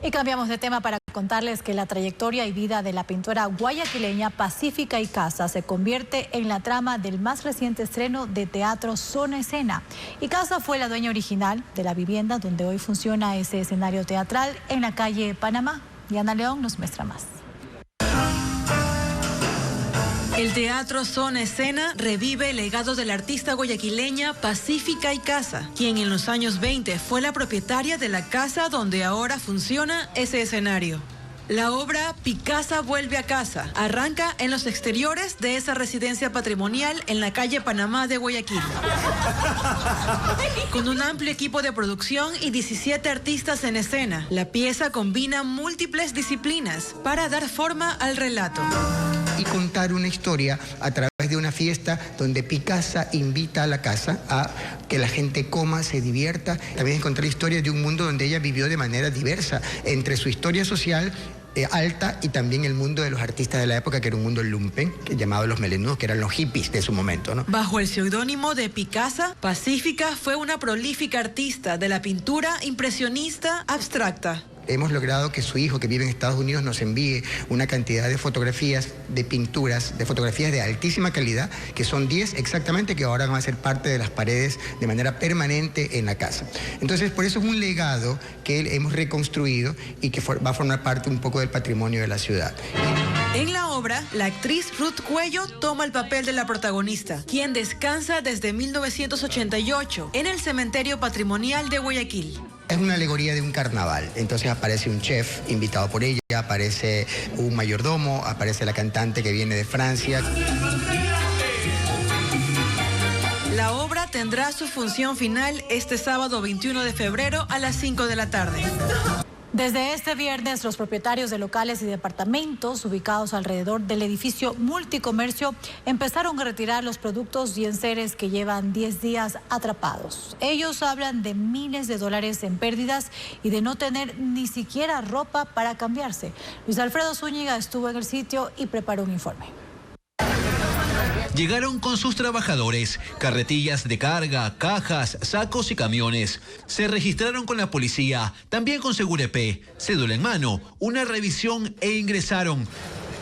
Y cambiamos de tema para contarles que la trayectoria y vida de la pintora guayaquileña Pacífica Icaza se convierte en la trama del más reciente estreno de teatro Zona Escena. Icaza fue la dueña original de la vivienda donde hoy funciona ese escenario teatral en la calle Panamá. Diana León nos muestra más. El teatro Zona Escena revive el legado de la artista guayaquileña Pacífica Icaza, quien en los años 20 fue la propietaria de la casa donde ahora funciona ese escenario. La obra Picasa vuelve a casa arranca en los exteriores de esa residencia patrimonial en la calle Panamá de Guayaquil. Con un amplio equipo de producción y 17 artistas en escena, la pieza combina múltiples disciplinas para dar forma al relato. Y contar una historia a través de una fiesta donde Picasa invita a la casa a que la gente coma, se divierta. También encontrar historias de un mundo donde ella vivió de manera diversa entre su historia social alta y también el mundo de los artistas de la época, que era un mundo lumpen, llamado los melenudos, que eran los hippies de su momento, ¿no? Bajo el seudónimo de Picasa, Pacífica fue una prolífica artista de la pintura impresionista abstracta. Hemos logrado que su hijo, que vive en Estados Unidos, nos envíe una cantidad de fotografías, de pinturas, de fotografías de altísima calidad, que son 10 exactamente, que ahora van a ser parte de las paredes de manera permanente en la casa. Entonces, por eso es un legado que hemos reconstruido y que va a formar parte un poco del patrimonio de la ciudad. En la obra, la actriz Ruth Cuello toma el papel de la protagonista, quien descansa desde 1988 en el cementerio patrimonial de Guayaquil. Es una alegoría de un carnaval, entonces aparece un chef invitado por ella, aparece un mayordomo, aparece la cantante que viene de Francia. La obra tendrá su función final este sábado 21 de febrero a las 5 de la tarde. Desde este viernes, los propietarios de locales y departamentos ubicados alrededor del edificio Multicomercio empezaron a retirar los productos y enseres que llevan 10 días atrapados. Ellos hablan de miles de dólares en pérdidas y de no tener ni siquiera ropa para cambiarse. Luis Alfredo Zúñiga estuvo en el sitio y preparó un informe. Llegaron con sus trabajadores, carretillas de carga, cajas, sacos y camiones. Se registraron con la policía, también con Segurep, cédula en mano, una revisión e ingresaron.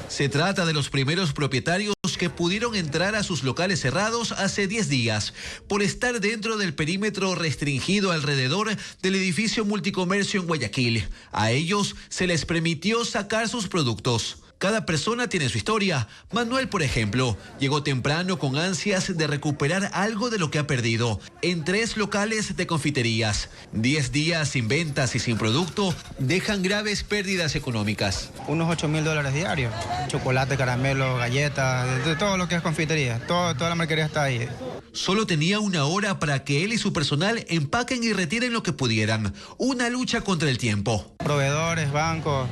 Se trata de los primeros propietarios que pudieron entrar a sus locales cerrados hace 10 días por estar dentro del perímetro restringido alrededor del edificio Multicomercio en Guayaquil. A ellos se les permitió sacar sus productos. Cada persona tiene su historia. Manuel, por ejemplo, llegó temprano con ansias de recuperar algo de lo que ha perdido en 3 locales de confiterías. 10 días sin ventas y sin producto dejan graves pérdidas económicas. Unos $8,000 diarios. Chocolate, caramelo, galletas, de todo lo que es confitería. Toda la mercadería está ahí. Solo tenía una hora para que él y su personal empaquen y retiren lo que pudieran. Una lucha contra el tiempo. Proveedores, bancos,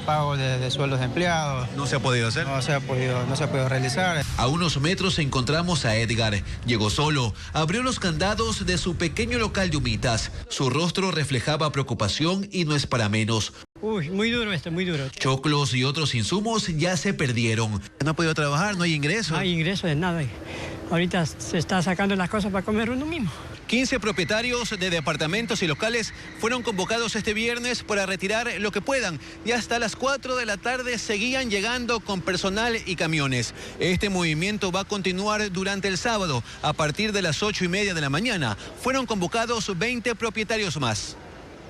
pago de sueldos de empleados. ¿No se ha podido hacer? No se ha podido realizar. A unos metros encontramos a Edgar. Llegó solo, abrió los candados de su pequeño local de humitas. Su rostro reflejaba preocupación y no es para menos. Uy, muy duro esto, muy duro. Choclos y otros insumos ya se perdieron. No ha podido trabajar, no hay ingresos. No hay ingresos de nada. Ahorita se está sacando las cosas para comer uno mismo. 15 propietarios de departamentos y locales fueron convocados este viernes para retirar lo que puedan y hasta las 4 de la tarde seguían llegando con personal y camiones. Este movimiento va a continuar durante el sábado. A partir de las 8:30 de la mañana fueron convocados 20 propietarios más.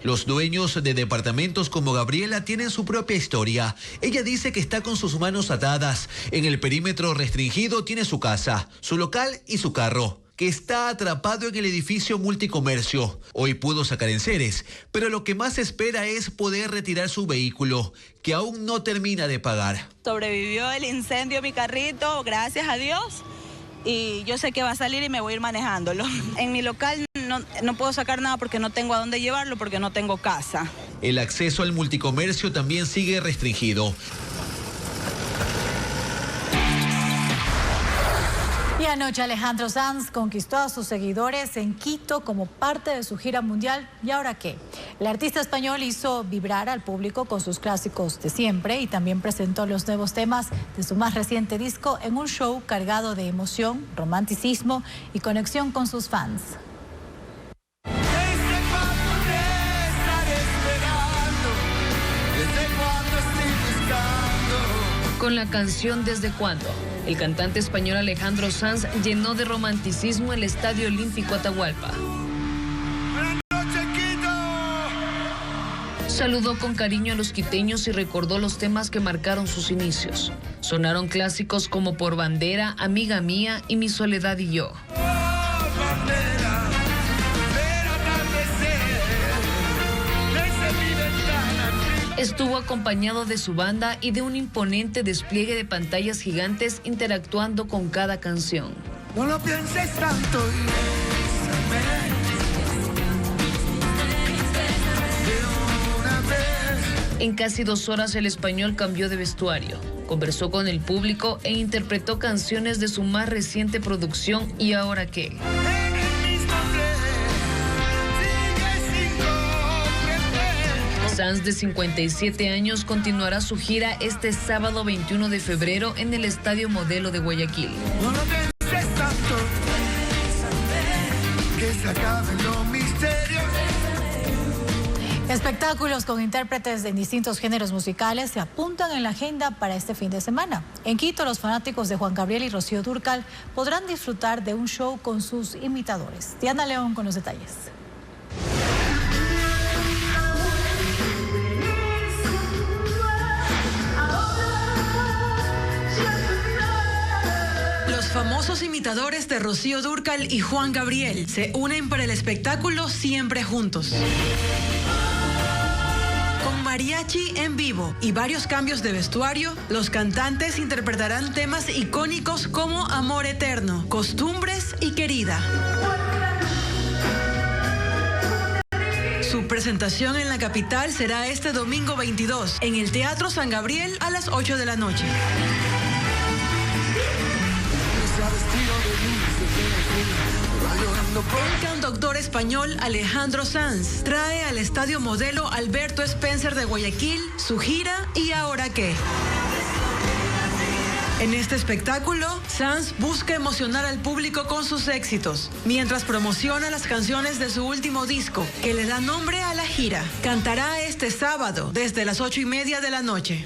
Los dueños de departamentos como Gabriela tienen su propia historia. Ella dice que está con sus manos atadas. En el perímetro restringido tiene su casa, su local y su carro, que está atrapado en el edificio Multicomercio. Hoy pudo sacar enseres, pero lo que más espera es poder retirar su vehículo, que aún no termina de pagar. Sobrevivió el incendio mi carrito, gracias a Dios, y yo sé que va a salir y me voy a ir manejándolo. En mi local no puedo sacar nada porque no tengo a dónde llevarlo, porque no tengo casa. El acceso al Multicomercio también sigue restringido. Y anoche Alejandro Sanz conquistó a sus seguidores en Quito como parte de su gira mundial. ¿Y ahora qué? El artista español hizo vibrar al público con sus clásicos de siempre y también presentó los nuevos temas de su más reciente disco en un show cargado de emoción, romanticismo y conexión con sus fans. Con la canción ¿Desde cuándo?, el cantante español Alejandro Sanz llenó de romanticismo el Estadio Olímpico Atahualpa. Saludó con cariño a los quiteños y recordó los temas que marcaron sus inicios. Sonaron clásicos como Por Bandera, Amiga Mía y Mi Soledad y Yo. Estuvo acompañado de su banda y de un imponente despliegue de pantallas gigantes interactuando con cada canción. No lo pienses tanto y En casi 2 horas el español cambió de vestuario, conversó con el público e interpretó canciones de su más reciente producción ¿Y ahora qué? Sanz, de 57 años, continuará su gira este sábado 21 de febrero en el Estadio Modelo de Guayaquil. no lo pienses tanto, que se acaben los misterios. Espectáculos con intérpretes de distintos géneros musicales se apuntan en la agenda para este fin de semana. En Quito, los fanáticos de Juan Gabriel y Rocío Dúrcal podrán disfrutar de un show con sus imitadores. Diana León con los detalles. Los famosos imitadores de Rocío Dúrcal y Juan Gabriel se unen para el espectáculo Siempre Juntos. Con mariachi en vivo y varios cambios de vestuario, los cantantes interpretarán temas icónicos como Amor Eterno, Costumbres y Querida. Su presentación en la capital será este domingo 22 en el Teatro San Gabriel a las 8 de la noche. El cantautor español Alejandro Sanz trae al Estadio Modelo Alberto Spencer de Guayaquil su gira ¿Y ahora qué? En este espectáculo, Sanz busca emocionar al público con sus éxitos, mientras promociona las canciones de su último disco, que le da nombre a la gira. Cantará este sábado desde las 8:30 de la noche.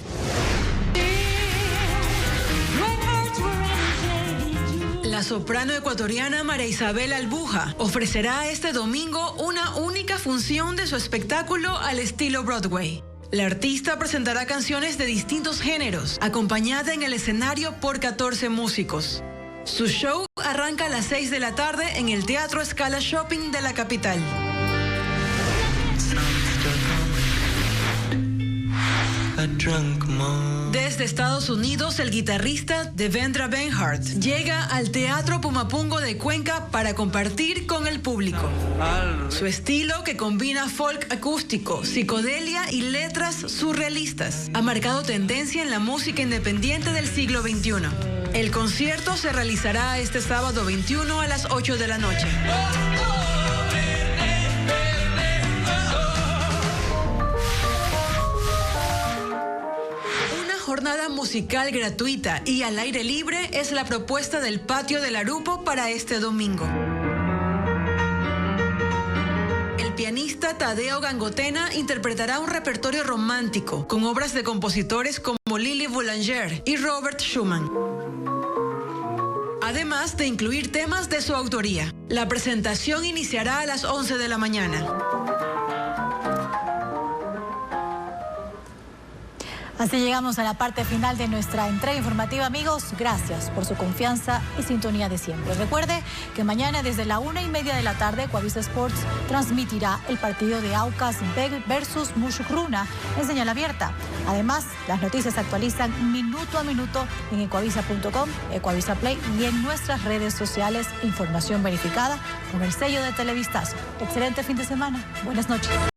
La soprano ecuatoriana María Isabel Albuja ofrecerá este domingo una única función de su espectáculo al estilo Broadway. La artista presentará canciones de distintos géneros, acompañada en el escenario por 14 músicos. Su show arranca a las 6 de la tarde en el Teatro Scala Shopping de la capital. Desde Estados Unidos, el guitarrista Devendra Banhart llega al Teatro Pumapungo de Cuenca para compartir con el público. Su estilo, que combina folk acústico, psicodelia y letras surrealistas, ha marcado tendencia en la música independiente del siglo XXI. El concierto se realizará este sábado 21 a las 8 de la noche. Jornada musical gratuita y al aire libre es la propuesta del Patio del Arupo para este domingo. El pianista Tadeo Gangotena interpretará un repertorio romántico con obras de compositores como Lili Boulanger y Robert Schumann, además de incluir temas de su autoría. La presentación iniciará a las 11 de la mañana. Así llegamos a la parte final de nuestra entrega informativa, amigos. Gracias por su confianza y sintonía de siempre. Recuerde que mañana desde la 1:30 de la tarde, Ecuavisa Sports transmitirá el partido de Aucas versus Mushkruna en señal abierta. Además, las noticias se actualizan minuto a minuto en ecuavisa.com, Ecuavisa Play y en nuestras redes sociales. Información verificada con el sello de Televistazo. Excelente fin de semana. Buenas noches.